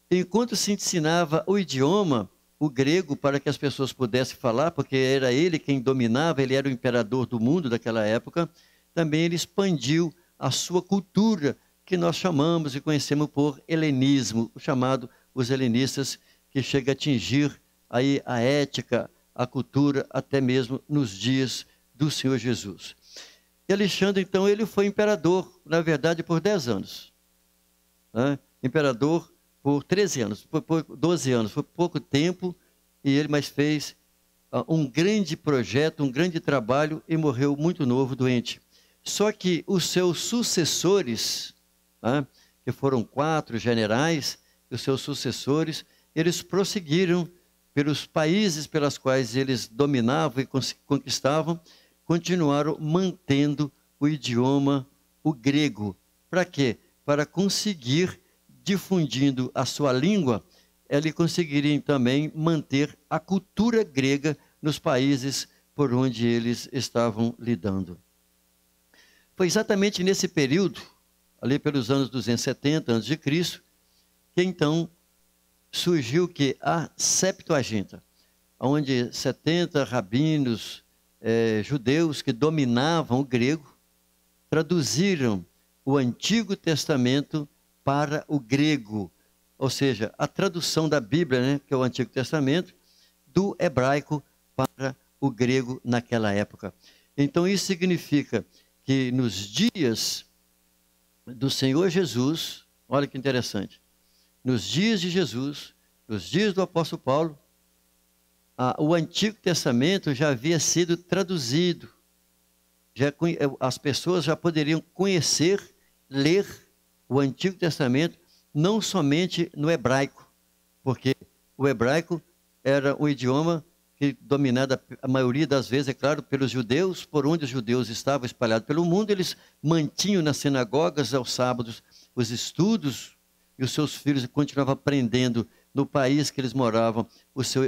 Enquanto se ensinava o idioma, o grego, para que as pessoas pudessem falar, porque era ele quem dominava, ele era o imperador do mundo daquela época, também ele expandiu a sua cultura, que nós chamamos e conhecemos por helenismo, o chamado os helenistas, que chega a atingir aí a ética, a cultura, até mesmo nos dias do Senhor Jesus. E Alexandre, então, ele foi imperador, na verdade, por 10 anos. Né? Imperador por 13 anos, por 12 anos, foi pouco tempo, mas fez um grande projeto, um grande trabalho e morreu muito novo, doente. Só que os seus sucessores, que foram 4 generais, os seus sucessores, eles prosseguiram pelos países pelos quais eles dominavam e conquistavam, continuaram mantendo o idioma, o grego. Para quê? Para conseguir, difundindo a sua língua, ele conseguiria também manter a cultura grega nos países por onde eles estavam lidando. Foi exatamente nesse período, ali pelos anos 270 a.C., que então surgiu que a Septuaginta, onde 70 rabinos judeus que dominavam o grego, traduziram o Antigo Testamento para o grego, ou seja, a tradução da Bíblia, né, que é o Antigo Testamento, do hebraico para o grego naquela época. Então isso significa que nos dias do Senhor Jesus, olha que interessante, nos dias de Jesus, nos dias do apóstolo Paulo, o Antigo Testamento já havia sido traduzido. As pessoas já poderiam conhecer, ler o Antigo Testamento, não somente no hebraico, porque o hebraico era um idioma que dominado a maioria das vezes, é claro, pelos judeus, por onde os judeus estavam espalhados pelo mundo, eles mantinham nas sinagogas aos sábados os estudos, e os seus filhos continuavam aprendendo no país que eles moravam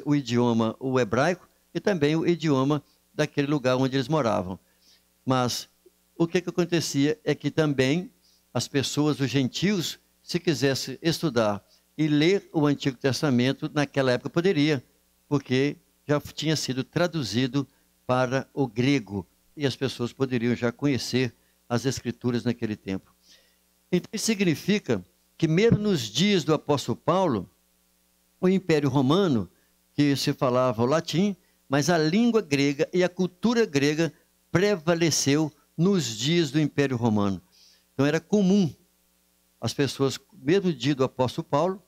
o idioma, o hebraico, e também o idioma daquele lugar onde eles moravam. Mas o que acontecia é que também as pessoas, os gentios, se quisessem estudar e ler o Antigo Testamento, naquela época poderia, porque já tinha sido traduzido para o grego, e as pessoas poderiam já conhecer as Escrituras naquele tempo. Então, isso significa que mesmo nos dias do apóstolo Paulo, o Império Romano, que se falava o latim, mas a língua grega e a cultura grega prevaleceu nos dias do Império Romano. Então era comum as pessoas, mesmo no dia do apóstolo Paulo,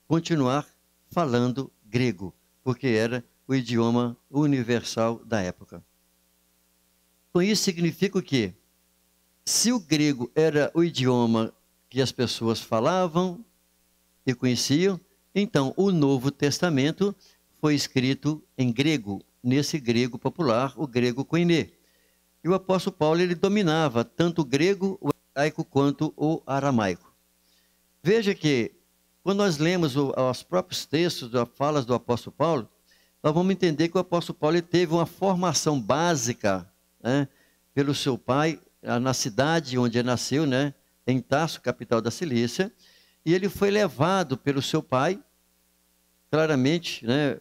continuar falando grego, porque era o idioma universal da época. Então isso significa o quê? Se o grego era o idioma que as pessoas falavam e conheciam, então o Novo Testamento foi escrito em grego, nesse grego popular, o grego koiné. E o apóstolo Paulo, ele dominava tanto o grego, o hebraico, quanto o aramaico. Veja que, quando nós lemos os próprios textos, as falas do apóstolo Paulo, nós vamos entender que o apóstolo Paulo teve uma formação básica, né, pelo seu pai, na cidade onde ele nasceu, né, em Tarso, capital da Cilícia, e ele foi levado pelo seu pai, claramente, né,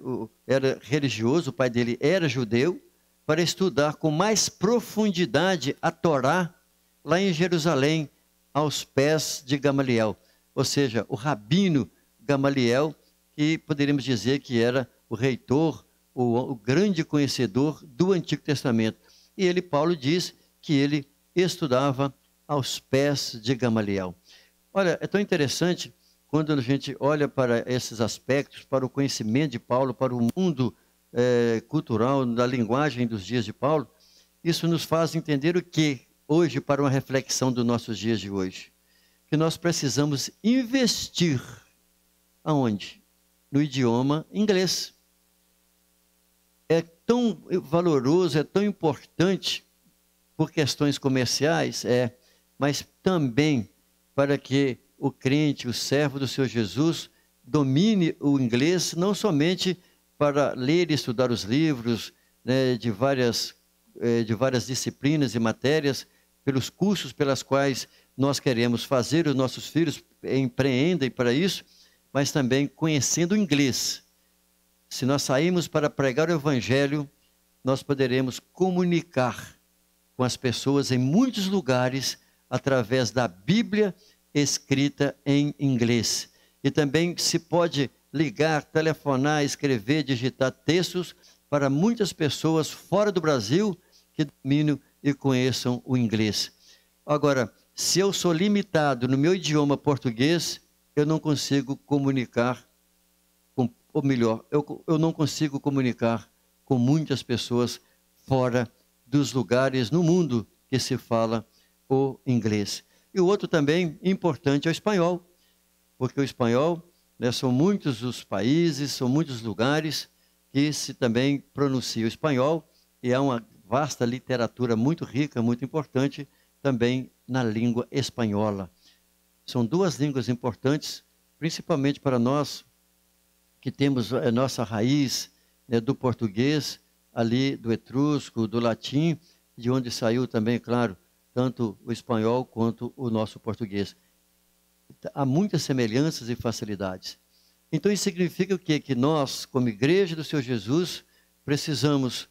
era religioso, o pai dele era judeu, para estudar com mais profundidade a Torá, lá em Jerusalém, aos pés de Gamaliel. Ou seja, o rabino Gamaliel, que poderíamos dizer que era o reitor, o grande conhecedor do Antigo Testamento. E ele, Paulo, diz que ele estudava aos pés de Gamaliel. Olha, é tão interessante quando a gente olha para esses aspectos, para o conhecimento de Paulo, para o mundo cultural, da linguagem dos dias de Paulo, isso nos faz entender o que hoje, para uma reflexão dos nossos dias de hoje, que nós precisamos investir aonde? No idioma inglês. É tão valoroso, é tão importante por questões comerciais, mas também para que o crente, o servo do Senhor Jesus, domine o inglês, não somente para ler e estudar os livros, né, de várias disciplinas e matérias, pelos cursos pelas quais nós queremos fazer, os nossos filhos empreendem para isso, mas também conhecendo o inglês. Se nós sairmos para pregar o Evangelho, nós poderemos comunicar com as pessoas em muitos lugares através da Bíblia escrita em inglês. E também se pode ligar, telefonar, escrever, digitar textos para muitas pessoas fora do Brasil que dominam e conheçam o inglês. Agora, se eu sou limitado no meu idioma português, eu não consigo comunicar, ou melhor, eu não consigo comunicar com muitas pessoas fora dos lugares no mundo que se fala o inglês. E o outro também importante é o espanhol, porque o espanhol, né, são muitos os países, são muitos lugares que se também pronuncia o espanhol, e há uma vasta literatura muito rica, muito importante, também na língua espanhola. São duas línguas importantes, principalmente para nós, que temos a nossa raiz, né, do português, ali do etrusco, do latim, de onde saiu também, claro, tanto o espanhol quanto o nosso português. Há muitas semelhanças e facilidades. Então isso significa o quê? Que nós, como igreja do Senhor Jesus, precisamos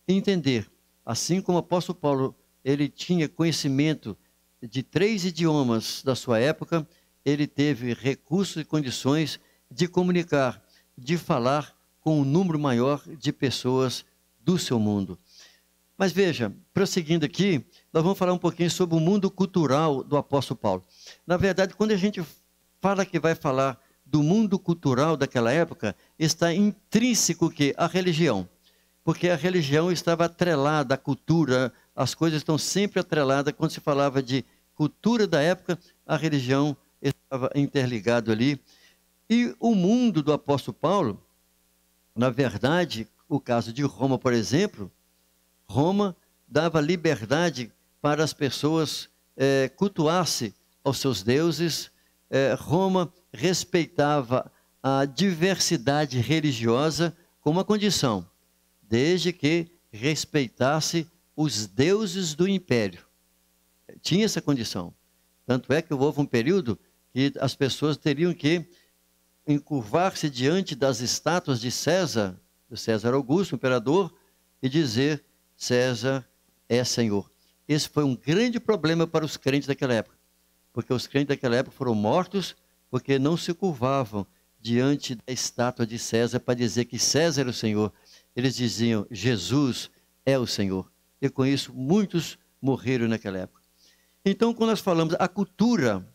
entender, assim como o apóstolo Paulo, ele tinha conhecimento de 3 idiomas da sua época, ele teve recursos e condições de comunicar, de falar com um número maior de pessoas do seu mundo. Mas veja, prosseguindo aqui, nós vamos falar um pouquinho sobre o mundo cultural do apóstolo Paulo. Na verdade, quando a gente fala que vai falar do mundo cultural daquela época, está intrínseco que a religião, porque a religião estava atrelada à cultura, as coisas estão sempre atreladas. Quando se falava de cultura da época, a religião estava interligado ali. E o mundo do apóstolo Paulo, na verdade, o caso de Roma, por exemplo, Roma dava liberdade para as pessoas cultuar-se aos seus deuses. Roma respeitava a diversidade religiosa com uma condição, desde que respeitasse os deuses do império. Tinha essa condição. Tanto é que houve um período que as pessoas teriam que encurvar-se diante das estátuas de César, do César Augusto, imperador, e dizer: César é Senhor. Esse foi um grande problema para os crentes daquela época, porque os crentes daquela época foram mortos porque não se curvavam diante da estátua de César para dizer que César era o Senhor. Eles diziam: Jesus é o Senhor. E com isso muitos morreram naquela época. Então, quando nós falamos a cultura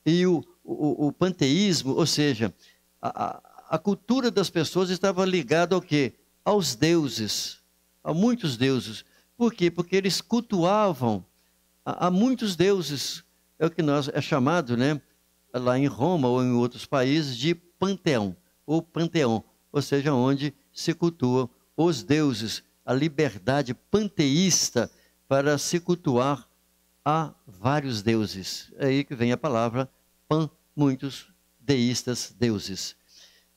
e o panteísmo, ou seja, a cultura das pessoas estava ligada ao quê? Aos deuses, a muitos deuses. Por quê? Porque eles cultuavam a muitos deuses. É o que é chamado, né, lá em Roma ou em outros países, de panteão, ou seja, onde se cultuam os deuses, a liberdade panteísta para se cultuar a vários deuses. É aí que vem a palavra pan, muitos deístas, deuses.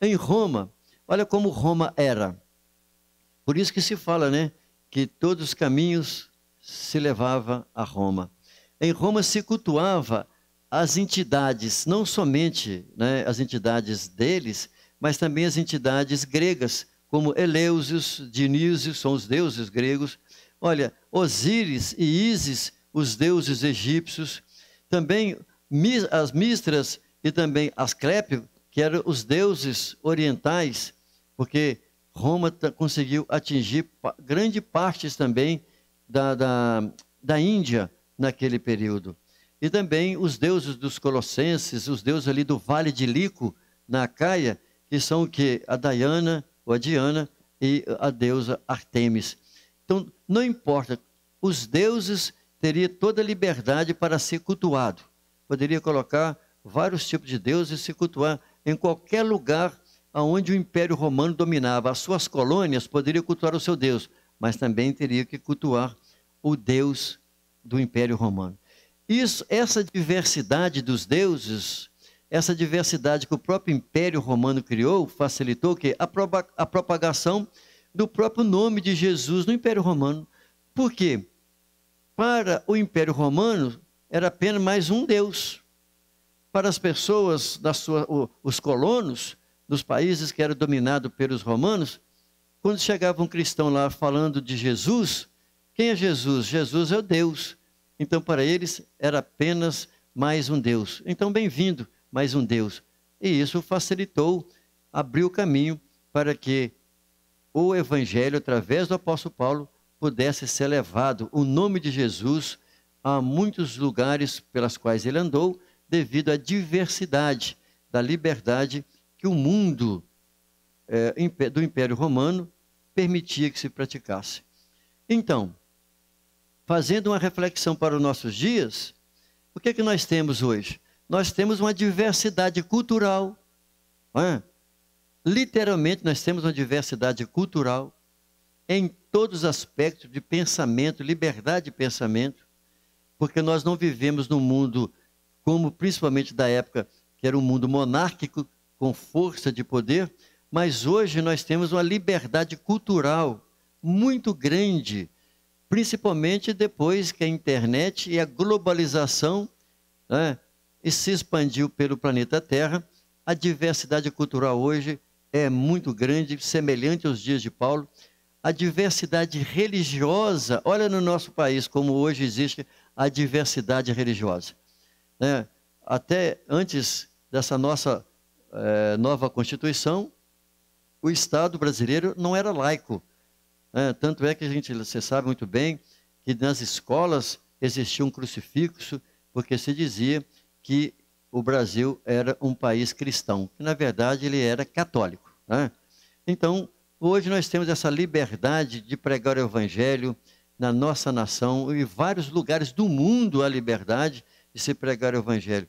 Em Roma, olha como Roma era. Por isso que se fala, né, que todos os caminhos se levavam a Roma. Em Roma se cultuava as entidades, não somente, né, as entidades deles, mas também as entidades gregas, como Eleusis, Dionísio, são os deuses gregos. Olha, Osíris e Ísis, os deuses egípcios. Também as Mistras e também Asclépio, que eram os deuses orientais, porque Roma conseguiu atingir grande partes também da Índia naquele período. E também os deuses dos colossenses, os deuses ali do Vale de Lico, na Acaia, que são o quê? A Diana, ou a Diana, e a deusa Artemis. Então, não importa, os deuses teriam toda a liberdade para ser cultuado. Poderia colocar vários tipos de deuses e se cultuar em qualquer lugar onde o Império Romano dominava. As suas colônias poderiam cultuar o seu Deus, mas também teria que cultuar o Deus do Império Romano. Essa diversidade dos deuses essa diversidade que o próprio Império Romano criou facilitou o quê? A propagação do próprio nome de Jesus no Império Romano. Por quê? Para o Império Romano, era apenas mais um Deus. Para as pessoas, os colonos, dos países que eram dominados pelos romanos, quando chegava um cristão lá falando de Jesus, quem é Jesus? Jesus é o Deus. Então, para eles, era apenas mais um Deus. Então, bem-vindo, mais um Deus. E isso facilitou, abriu o caminho para que o Evangelho, através do apóstolo Paulo, pudesse ser levado, o nome de Jesus, a muitos lugares pelas quais ele andou, devido à diversidade da liberdade que o mundo do Império Romano permitia que se praticasse. Então, fazendo uma reflexão para os nossos dias, o que é que nós temos hoje? Nós temos uma diversidade cultural. Não é? Literalmente, nós temos uma diversidade cultural em todos os aspectos de pensamento, liberdade de pensamento, porque nós não vivemos num mundo como principalmente da época, que era um mundo monárquico, com força de poder, mas hoje nós temos uma liberdade cultural muito grande, principalmente depois que a internet e a globalização, né, se expandiu pelo planeta Terra. A diversidade cultural hoje é muito grande, semelhante aos dias de Paulo. A diversidade religiosa, olha no nosso país como hoje existe a diversidade religiosa. Até antes dessa nossa nova Constituição, o Estado brasileiro não era laico. Tanto é que você sabe muito bem que nas escolas existia um crucifixo, porque se dizia que o Brasil era um país cristão, que na verdade ele era católico. Então, hoje nós temos essa liberdade de pregar o Evangelho na nossa nação, e em vários lugares do mundo há liberdade de se pregar o Evangelho.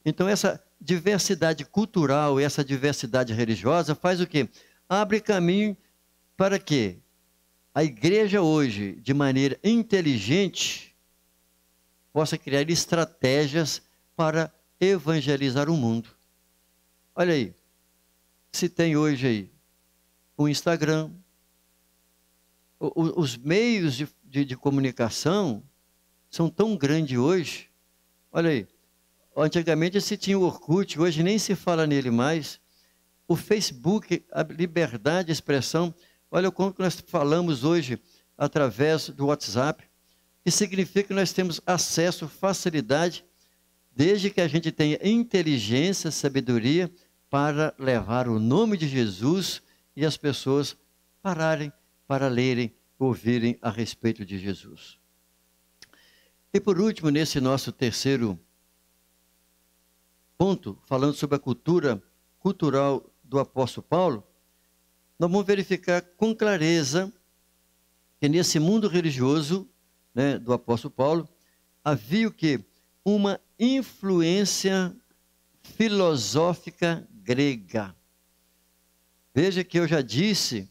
Então, essa diversidade cultural e essa diversidade religiosa faz o quê? Abre caminho para que a igreja hoje, de maneira inteligente, possa criar estratégias para evangelizar o mundo. Olha aí, se tem hoje aí o Instagram, os meios de comunicação são tão grandes hoje. Olha aí, antigamente se tinha o Orkut, hoje nem se fala nele mais. O Facebook, a liberdade de expressão, olha como que nós falamos hoje através do WhatsApp. Isso significa que nós temos acesso, facilidade, desde que a gente tenha inteligência, sabedoria, para levar o nome de Jesus e as pessoas pararem para lerem, ouvirem a respeito de Jesus. E por último, nesse nosso terceiro ponto, falando sobre a cultura cultural do apóstolo Paulo, nós vamos verificar com clareza que nesse mundo religioso, né, do apóstolo Paulo, havia o quê? Uma influência filosófica grega. Veja que eu já disse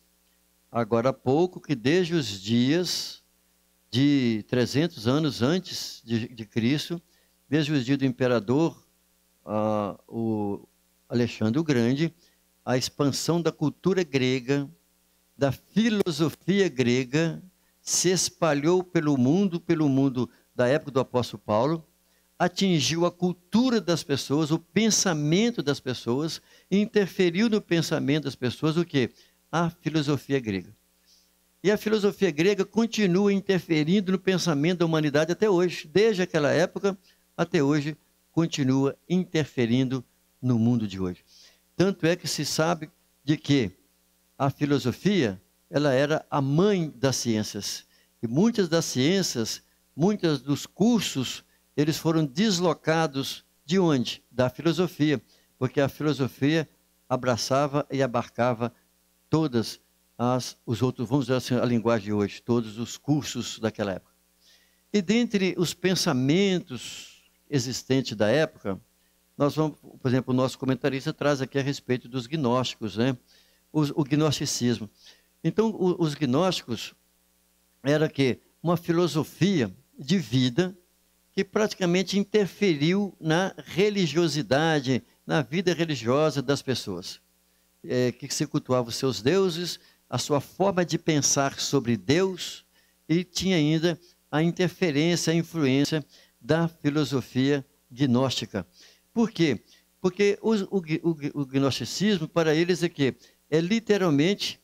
agora há pouco que desde os dias de 300 anos antes de Cristo, desde os dias do imperador o Alexandre o Grande, a expansão da cultura grega, da filosofia grega, se espalhou pelo mundo da época do apóstolo Paulo, atingiu a cultura das pessoas, o pensamento das pessoas, e interferiu no pensamento das pessoas o quê? A filosofia grega. E a filosofia grega continua interferindo no pensamento da humanidade até hoje. Desde aquela época até hoje, continua interferindo no mundo de hoje. Tanto é que se sabe de que a filosofia, ela era a mãe das ciências. E muitas das ciências, muitos dos cursos, eles foram deslocados de onde? Da filosofia. Porque a filosofia abraçava e abarcava todas os outros, vamos dizer assim, a linguagem de hoje, todos os cursos daquela época. E dentre os pensamentos existentes da época, nós vamos, por exemplo, o nosso comentarista traz aqui a respeito dos gnósticos, né? O gnosticismo. Então, os gnósticos era que uma filosofia de vida que praticamente interferiu na religiosidade na vida religiosa das pessoas. Que se cultuava os seus deuses, a sua forma de pensar sobre Deus, e tinha ainda a interferência, a influência da filosofia gnóstica. Por quê? Porque o gnosticismo, para eles, é que é literalmente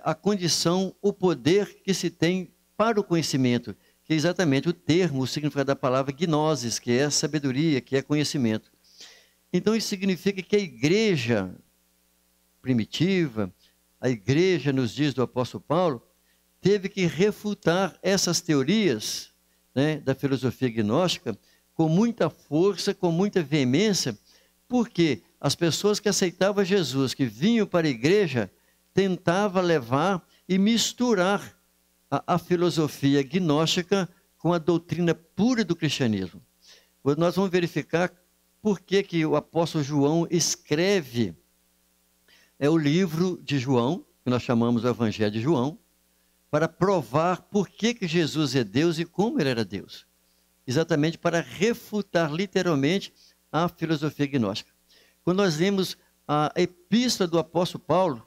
a condição, o poder que se tem para o conhecimento, que é exatamente o termo, o significado da palavra gnosis, que é sabedoria, que é conhecimento. Então, isso significa que a igreja primitiva, a igreja nos dias do apóstolo Paulo, teve que refutar essas teorias, né, da filosofia gnóstica com muita força, com muita veemência, porque as pessoas que aceitavam Jesus, que vinham para a igreja, tentavam levar e misturar a filosofia gnóstica com a doutrina pura do cristianismo. Nós vamos verificar por que o apóstolo João escreve o livro de João, que nós chamamos o Evangelho de João, para provar por que Jesus é Deus e como ele era Deus. Exatamente para refutar literalmente a filosofia gnóstica. Quando nós lemos a epístola do apóstolo Paulo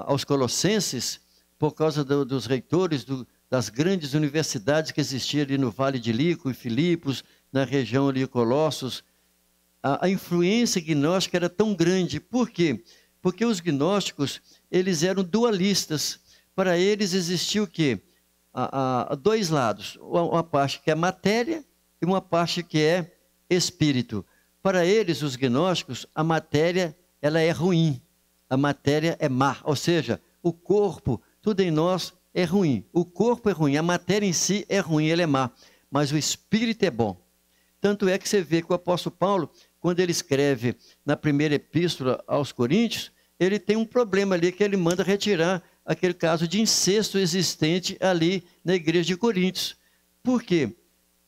aos Colossenses, por causa dos reitores das grandes universidades que existiam ali no Vale de Lico e Filipos, na região ali de Colossos, a influência gnóstica era tão grande. Por quê? Porque os gnósticos, eles eram dualistas. Para eles existia o quê? Dois lados. Uma parte que é matéria e uma parte que é espírito. Para eles, os gnósticos, a matéria ela é ruim. A matéria é má. Ou seja, o corpo, tudo em nós é ruim. O corpo é ruim, a matéria em si é ruim, ela é má. Mas o espírito é bom. Tanto é que você vê que o apóstolo Paulo, quando ele escreve na primeira epístola aos Coríntios, ele tem um problema ali que ele manda retirar aquele caso de incesto existente ali na igreja de Coríntios. Por quê?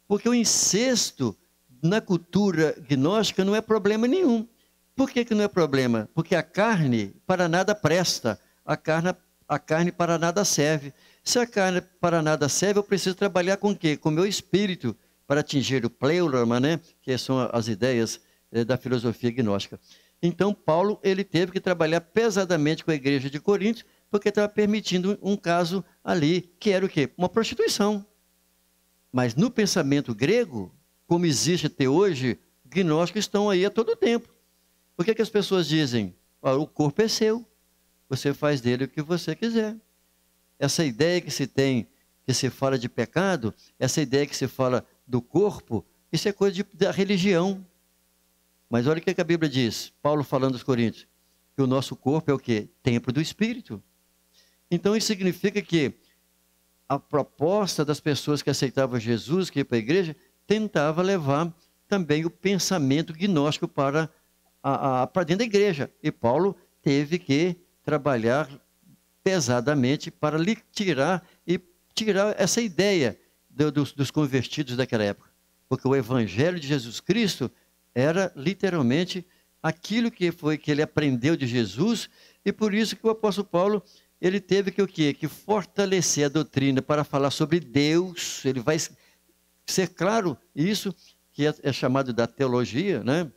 Porque o incesto na cultura gnóstica não é problema nenhum. Por que não é problema? Porque a carne para nada presta, a carne para nada serve. Se a carne para nada serve, eu preciso trabalhar com o quê? Com o meu espírito, para atingir o pleurama, né? Que são as ideias da filosofia gnóstica. Então, Paulo ele teve que trabalhar pesadamente com a igreja de Corinto, porque estava permitindo um caso ali, que era o quê? Uma prostituição. Mas no pensamento grego, como existe até hoje, gnósticos estão aí a todo tempo. Por que as pessoas dizem? O corpo é seu, você faz dele o que você quiser. Essa ideia que se tem, que se fala de pecado, essa ideia que se fala do corpo, isso é coisa da religião. Mas olha o que a Bíblia diz, Paulo falando aos Coríntios, que o nosso corpo é o quê? Templo do Espírito. Então isso significa que a proposta das pessoas que aceitavam Jesus, que iam para a igreja, tentava levar também o pensamento gnóstico para dentro da igreja. E Paulo teve que trabalhar pesadamente para lhe tirar essa ideia dos convertidos daquela época. Porque o Evangelho de Jesus Cristo era literalmente aquilo que ele aprendeu de Jesus, e por isso que o apóstolo Paulo ele teve que o quê? Que fortalecer a doutrina para falar sobre Deus. Ele vai ser claro isso, que é chamado da teologia, né?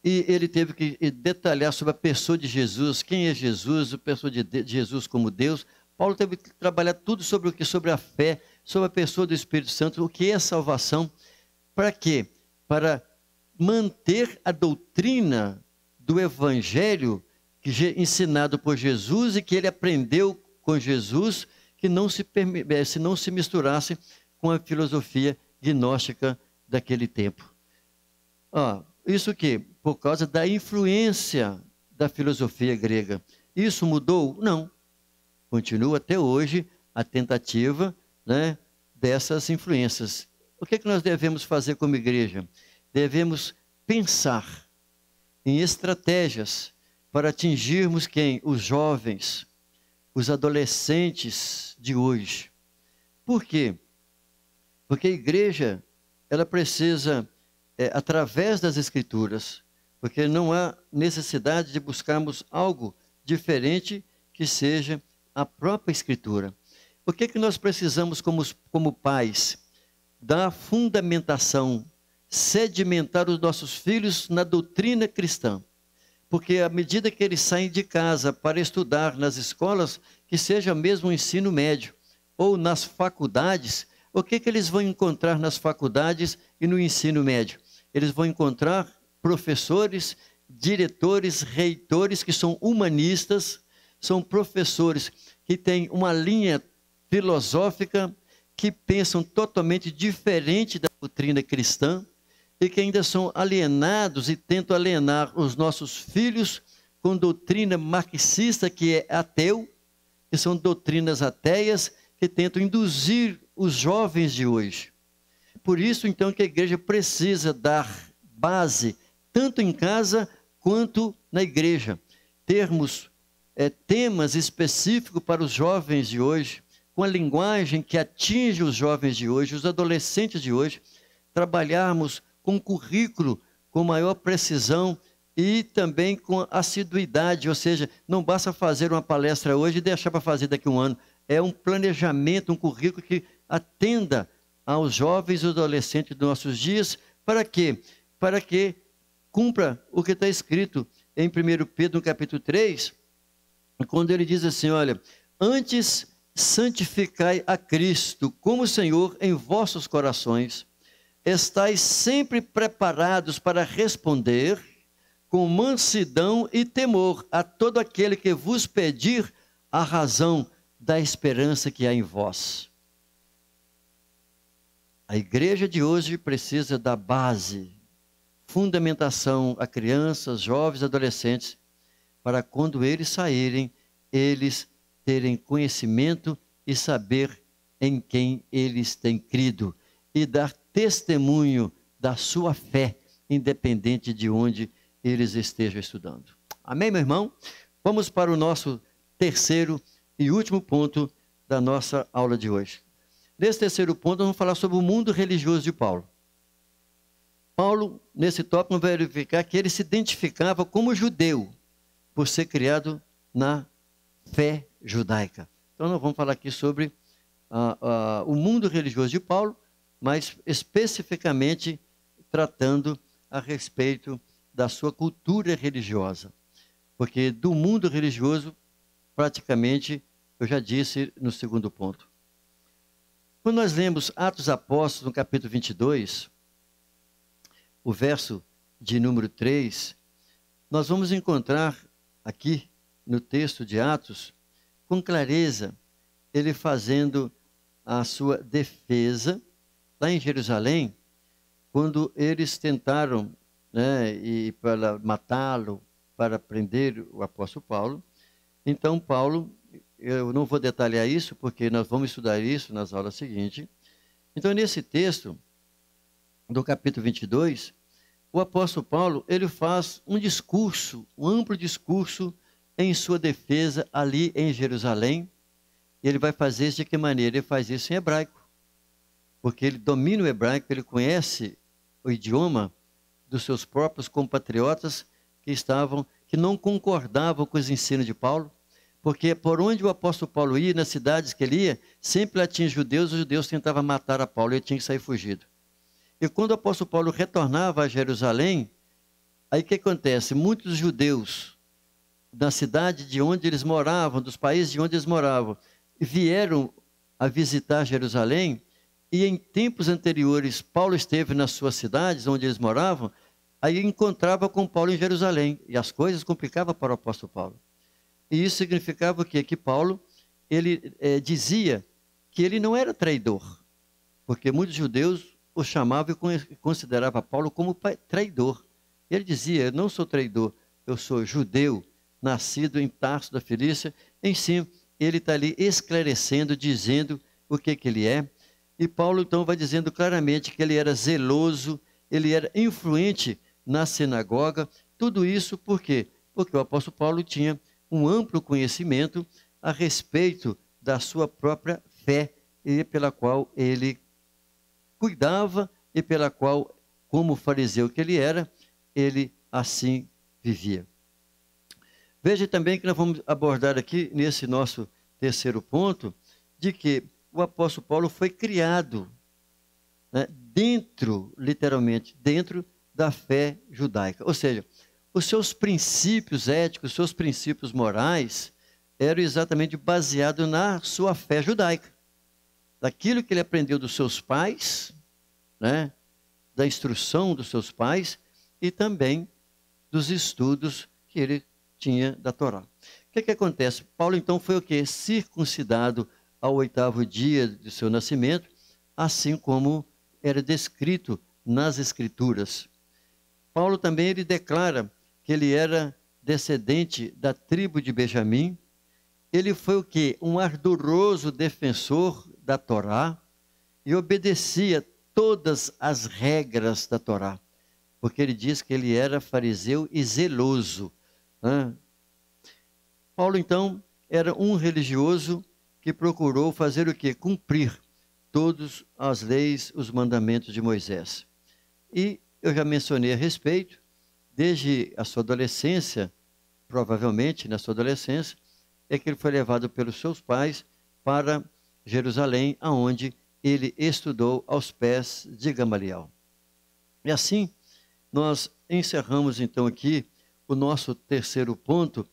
E ele teve que detalhar sobre a pessoa de Jesus, quem é Jesus, a pessoa de Jesus como Deus. Paulo teve que trabalhar tudo sobre o que? Sobre a fé, sobre a pessoa do Espírito Santo, o que é salvação. Para quê? Para manter a doutrina do Evangelho ensinado por Jesus e que ele aprendeu com Jesus, que não se misturasse com a filosofia gnóstica daquele tempo. Isso que? Por causa da influência da filosofia grega. Isso mudou? Não. Continua até hoje a tentativa, né, dessas influências. O que nós devemos fazer como igreja? Devemos pensar em estratégias para atingirmos quem? Os jovens, os adolescentes de hoje. Por quê? Porque a igreja, ela precisa, através das Escrituras, porque não há necessidade de buscarmos algo diferente que seja a própria Escritura. O que nós precisamos como pais? Da fundamentação sedimentar os nossos filhos na doutrina cristã. Porque à medida que eles saem de casa para estudar nas escolas, que seja mesmo o ensino médio, ou nas faculdades, o que eles vão encontrar nas faculdades e no ensino médio? Eles vão encontrar professores, diretores, reitores que são humanistas, são professores que têm uma linha filosófica, que pensam totalmente diferente da doutrina cristã e que ainda são alienados e tentam alienar os nossos filhos com doutrina marxista, que é ateu, que são doutrinas ateias, que tentam induzir os jovens de hoje. Por isso, então, que a igreja precisa dar base, tanto em casa quanto na igreja. Termos temas específicos para os jovens de hoje, com a linguagem que atinge os jovens de hoje, os adolescentes de hoje, trabalharmos com um currículo com maior precisão e também com assiduidade, ou seja, não basta fazer uma palestra hoje e deixar para fazer daqui a um ano. É um planejamento, um currículo que atenda aos jovens e adolescentes dos nossos dias. Para quê? Para que cumpra o que está escrito em 1 Pedro, no capítulo 3, quando ele diz assim, olha, antes santificai a Cristo como Senhor em vossos corações, estais sempre preparados para responder com mansidão e temor a todo aquele que vos pedir a razão da esperança que há em vós. A igreja de hoje precisa da base, fundamentação a crianças, jovens, adolescentes, para quando eles saírem, eles terem conhecimento e saber em quem eles têm crido e dar testemunho da sua fé, independente de onde eles estejam estudando. Amém, meu irmão? Vamos para o nosso terceiro e último ponto da nossa aula de hoje. Nesse terceiro ponto, nós vamos falar sobre o mundo religioso de Paulo. Paulo, nesse tópico, vai verificar que ele se identificava como judeu, por ser criado na fé judaica. Então, nós vamos falar aqui sobre o mundo religioso de Paulo, mas especificamente tratando a respeito da sua cultura religiosa. Porque do mundo religioso, praticamente, eu já disse no segundo ponto. Quando nós lemos Atos Apóstolos, no capítulo 22, o verso de número 3, nós vamos encontrar aqui no texto de Atos, com clareza, ele fazendo a sua defesa lá em Jerusalém, quando eles tentaram, e para matá-lo, para prender o apóstolo Paulo. Então, Paulo, eu não vou detalhar isso, porque nós vamos estudar isso nas aulas seguintes. Então, nesse texto, do capítulo 22, o apóstolo Paulo, ele faz um discurso, um amplo discurso em sua defesa ali em Jerusalém. E ele vai fazer isso de que maneira? Ele faz isso em hebraico, porque ele domina o hebraico, ele conhece o idioma dos seus próprios compatriotas que não concordavam com os ensinos de Paulo, porque por onde o apóstolo Paulo ia, nas cidades que ele ia, sempre lá tinha judeus, os judeus tentavam matar a Paulo, ele tinha que sair fugido. E quando o apóstolo Paulo retornava a Jerusalém, aí o que acontece? Muitos judeus da cidade de onde eles moravam, dos países de onde eles moravam, vieram a visitar Jerusalém, e em tempos anteriores Paulo esteve nas suas cidades onde eles moravam, aí encontrava com Paulo em Jerusalém, e as coisas complicavam para o apóstolo Paulo. E isso significava o quê? Que Paulo, ele dizia que ele não era traidor, porque muitos judeus o chamavam e consideravam Paulo como traidor. Ele dizia, eu não sou traidor, eu sou judeu, nascido em Tarso da Cilícia. Em si, ele está ali esclarecendo, dizendo o que ele é. E Paulo, então, vai dizendo claramente que ele era zeloso, ele era influente na sinagoga. Tudo isso por quê? Porque o apóstolo Paulo tinha um amplo conhecimento a respeito da sua própria fé, e pela qual ele cuidava e pela qual, como fariseu que ele era, ele assim vivia. Veja também que nós vamos abordar aqui, nesse nosso terceiro ponto, de que o apóstolo Paulo foi criado né, dentro, literalmente, dentro da fé judaica. Ou seja, os seus princípios éticos, os seus princípios morais, eram exatamente baseados na sua fé judaica. Daquilo que ele aprendeu dos seus pais, né, da instrução dos seus pais e também dos estudos que ele tinha da Torá. O que acontece? Paulo então foi o quê? Circuncidado ao 8º dia de seu nascimento, assim como era descrito nas Escrituras. Paulo também ele declara que ele era descendente da tribo de Benjamim. Ele foi o quê? Um ardoroso defensor da Torá e obedecia todas as regras da Torá, porque ele diz que ele era fariseu e zeloso, né? Paulo, então, era um religioso que procurou fazer o quê? Cumprir todas as leis, os mandamentos de Moisés. E eu já mencionei a respeito, desde a sua adolescência, provavelmente na sua adolescência, é que ele foi levado pelos seus pais para Jerusalém, aonde ele estudou aos pés de Gamaliel. E assim, nós encerramos então aqui o nosso terceiro ponto,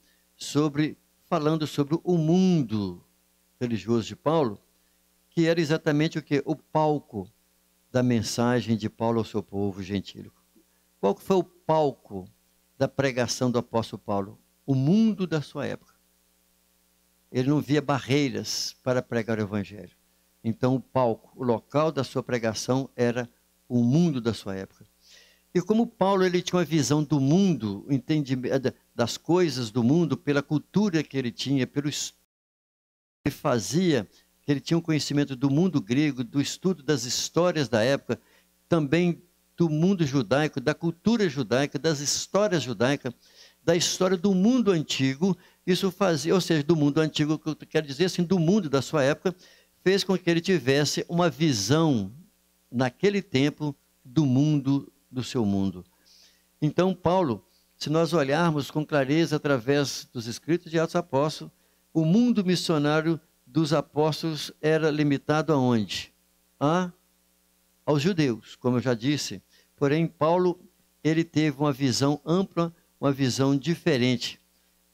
falando sobre o mundo religioso de Paulo, que era exatamente o que? O palco da mensagem de Paulo ao seu povo gentílico. Qual foi o palco da pregação do apóstolo Paulo? O mundo da sua época. Ele não via barreiras para pregar o evangelho. Então o palco, o local da sua pregação era o mundo da sua época. E como Paulo ele tinha uma visão do mundo, entendimento das coisas do mundo, pela cultura que ele tinha, pelo estudo que ele fazia, que ele tinha um conhecimento do mundo grego, do estudo das histórias da época, também do mundo judaico, da cultura judaica, das histórias judaicas, da história do mundo antigo. Isso fazia, ou seja, do mundo antigo, que eu quero dizer assim, do mundo da sua época, fez com que ele tivesse uma visão, naquele tempo, do mundo, do seu mundo. Então, Paulo, se nós olharmos com clareza através dos escritos de Atos Apóstolos, o mundo missionário dos apóstolos era limitado aonde? Aos judeus, como eu já disse. Porém, Paulo, ele teve uma visão ampla, uma visão diferente.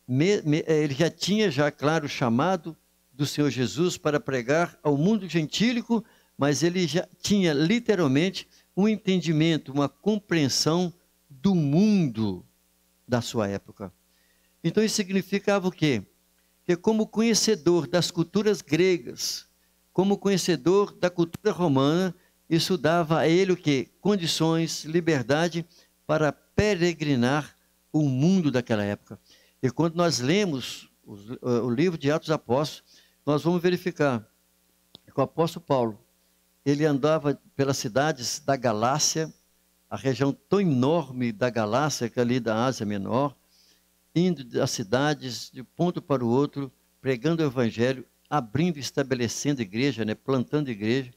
Ele já tinha, claro, chamado do Senhor Jesus para pregar ao mundo gentílico, mas ele já tinha literalmente um entendimento, uma compreensão do mundo da sua época. Então isso significava o quê? Que como conhecedor das culturas gregas, como conhecedor da cultura romana, isso dava a ele o quê? Condições, liberdade para peregrinar o mundo daquela época. E quando nós lemos o livro de Atos Apóstolos, nós vamos verificar que o apóstolo Paulo, ele andava pelas cidades da Galácia, a região tão enorme da Galácia, que é ali da Ásia Menor, indo das cidades de um ponto para o outro, pregando o evangelho, abrindo e estabelecendo igreja, né, plantando igreja.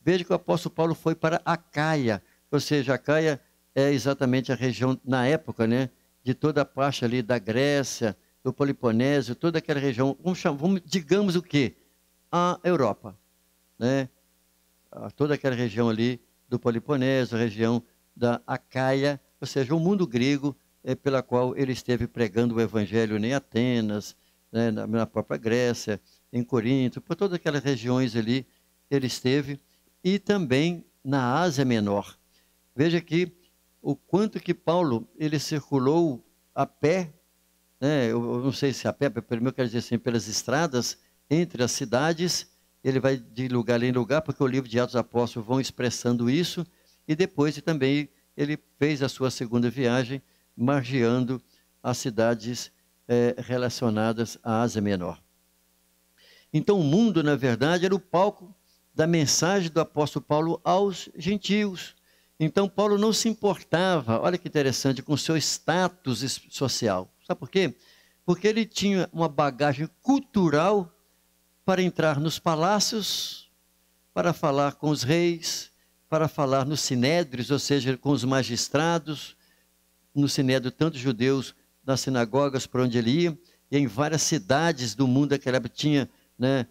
Veja que o apóstolo Paulo foi para Acaia, ou seja, Acaia é exatamente a região, na época, né, de toda a parte ali da Grécia, do Peloponeso, toda aquela região, digamos o quê? A Europa, né? Toda aquela região ali do Peloponeso, a região da Acaia, ou seja, o mundo grego pela qual ele esteve pregando o evangelho em Atenas, né, na própria Grécia, em Corinto, por todas aquelas regiões ali ele esteve, e também na Ásia Menor. Veja aqui o quanto que Paulo ele circulou a pé, né, eu não sei se a pé, primeiro eu quero dizer assim, pelas estradas, entre as cidades. Ele vai de lugar em lugar, porque o livro de Atos Apóstolos vão expressando isso, e depois também ele fez a sua segunda viagem, margeando as cidades relacionadas à Ásia Menor. Então o mundo, na verdade, era o palco da mensagem do apóstolo Paulo aos gentios. Então Paulo não se importava, olha que interessante, com o seu status social. Sabe por quê? Porque ele tinha uma bagagem cultural para entrar nos palácios, para falar com os reis, para falar nos sinédrios, ou seja, com os magistrados, no sinédrio, tanto judeus, nas sinagogas por onde ele ia, e em várias cidades do mundo daquela época tinha, né,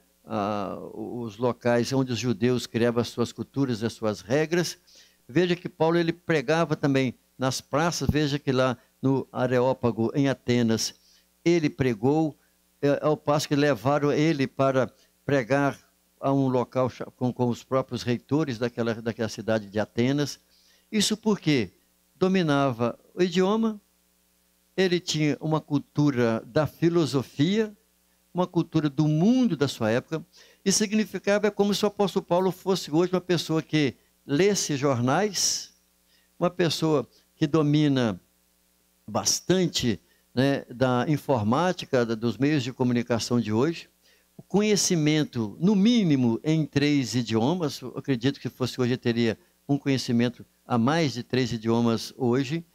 os locais onde os judeus criavam as suas culturas e as suas regras. Veja que Paulo ele pregava também nas praças. Veja que lá no Areópago, em Atenas, ele pregou, ao passo que levaram ele para pregar a um local com os próprios reitores daquela cidade de Atenas. Isso porque dominava o idioma, ele tinha uma cultura da filosofia, uma cultura do mundo da sua época, e significava como se o apóstolo Paulo fosse hoje uma pessoa que lesse jornais, uma pessoa que domina bastante, né, da informática, dos meios de comunicação de hoje, o conhecimento, no mínimo, em 3 idiomas. Eu acredito que fosse hoje, teria um conhecimento a mais de 3 idiomas hoje.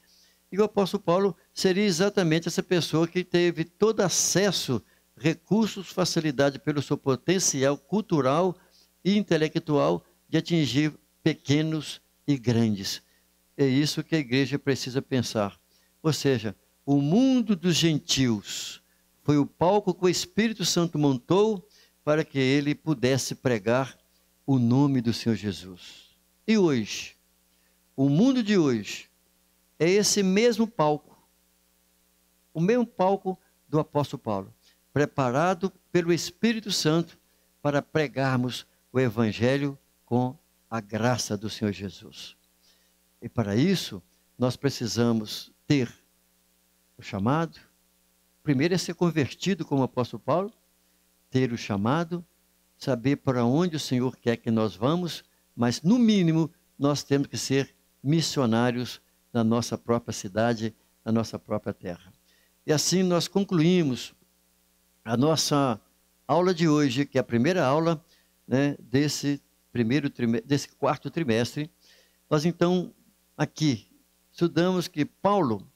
E o apóstolo Paulo seria exatamente essa pessoa que teve todo acesso, recursos, facilidade pelo seu potencial cultural e intelectual de atingir pequenos e grandes. É isso que a igreja precisa pensar. Ou seja, o mundo dos gentios foi o palco que o Espírito Santo montou para que ele pudesse pregar o nome do Senhor Jesus. E hoje, o mundo de hoje é esse mesmo palco, o mesmo palco do apóstolo Paulo, preparado pelo Espírito Santo para pregarmos o Evangelho com a graça do Senhor Jesus. E para isso, nós precisamos ter o chamado. Primeiro é ser convertido como o apóstolo Paulo, ter o chamado, saber para onde o Senhor quer que nós vamos, mas no mínimo nós temos que ser missionários na nossa própria cidade, na nossa própria terra. E assim nós concluímos a nossa aula de hoje, que é a primeira aula, né, desse quarto trimestre. Nós então aqui estudamos que Paulo,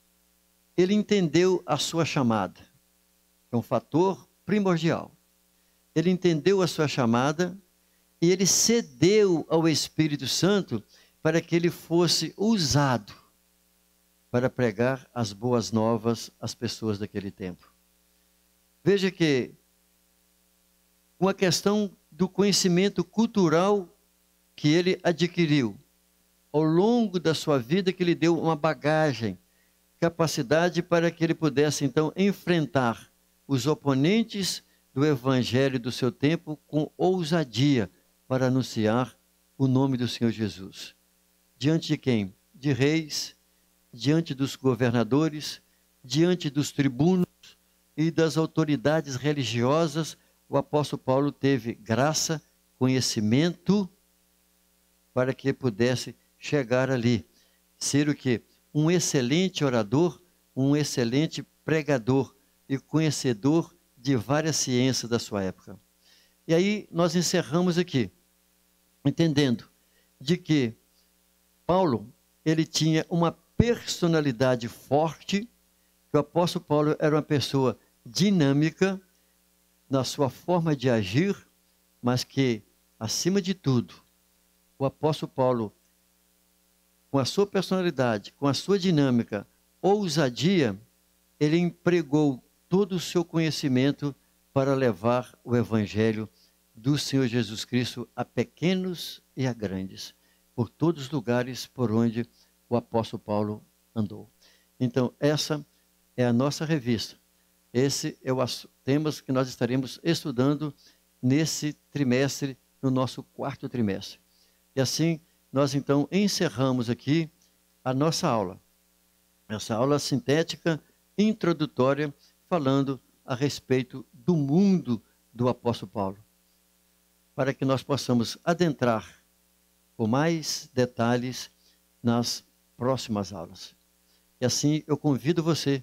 ele entendeu a sua chamada. É um fator primordial. Ele entendeu a sua chamada e ele cedeu ao Espírito Santo para que ele fosse usado para pregar as boas novas às pessoas daquele tempo. Veja que uma questão do conhecimento cultural que ele adquiriu ao longo da sua vida, que lhe deu uma bagagem, capacidade para que ele pudesse então enfrentar os oponentes do evangelho do seu tempo com ousadia para anunciar o nome do Senhor Jesus. Diante de quem? De reis, diante dos governadores, diante dos tribunos e das autoridades religiosas. O apóstolo Paulo teve graça, conhecimento para que pudesse chegar ali, ser o quê? Um excelente orador, um excelente pregador e conhecedor de várias ciências da sua época. E aí nós encerramos aqui, entendendo de que Paulo, ele tinha uma personalidade forte, que o apóstolo Paulo era uma pessoa dinâmica na sua forma de agir, mas que, acima de tudo, o apóstolo Paulo, com a sua personalidade, com a sua dinâmica, ousadia, ele empregou todo o seu conhecimento para levar o evangelho do Senhor Jesus Cristo a pequenos e a grandes, por todos os lugares por onde o apóstolo Paulo andou. Então, essa é a nossa revista. Esse é o temas que nós estaremos estudando nesse trimestre, no nosso quarto trimestre. E assim, nós então encerramos aqui a nossa aula. Essa aula sintética, introdutória, falando a respeito do mundo do apóstolo Paulo, para que nós possamos adentrar com mais detalhes nas próximas aulas. E assim eu convido você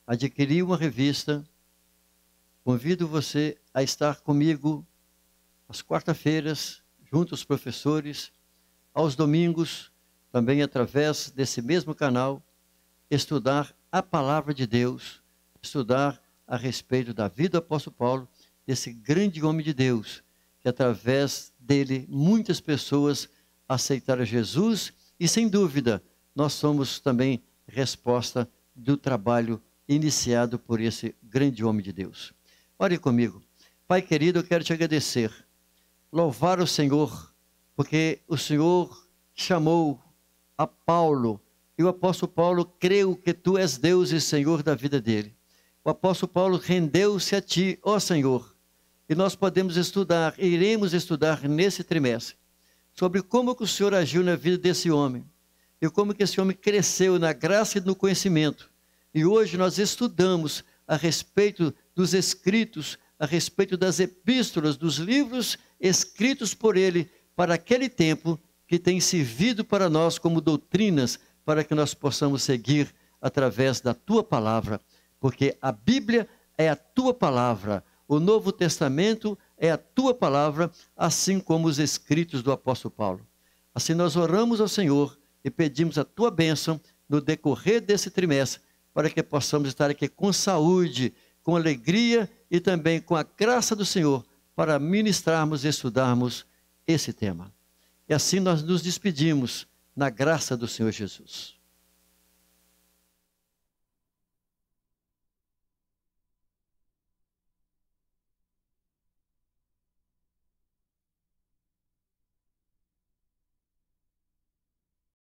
a adquirir uma revista, convido você a estar comigo às quarta-feiras, junto aos professores, aos domingos, também através desse mesmo canal, estudar a palavra de Deus, estudar a respeito da vida do apóstolo Paulo, desse grande homem de Deus, que através dele muitas pessoas aceitaram Jesus e, sem dúvida, nós somos também resposta do trabalho iniciado por esse grande homem de Deus. Ore comigo. Pai querido, eu quero te agradecer, louvar o Senhor, porque o Senhor chamou a Paulo, e o apóstolo Paulo creu que tu és Deus e Senhor da vida dele. O apóstolo Paulo rendeu-se a ti, ó Senhor, e nós podemos estudar, iremos estudar nesse trimestre, sobre como que o Senhor agiu na vida desse homem, e como que esse homem cresceu na graça e no conhecimento. E hoje nós estudamos a respeito dos escritos, a respeito das epístolas, dos livros escritos por ele para aquele tempo, que tem servido para nós como doutrinas, para que nós possamos seguir através da tua palavra, porque a Bíblia é a tua palavra, o Novo Testamento é a tua palavra, assim como os escritos do apóstolo Paulo. Assim nós oramos ao Senhor e pedimos a tua bênção no decorrer desse trimestre, para que possamos estar aqui com saúde, com alegria e também com a graça do Senhor, para ministrarmos e estudarmos esse tema. E assim nós nos despedimos na graça do Senhor Jesus.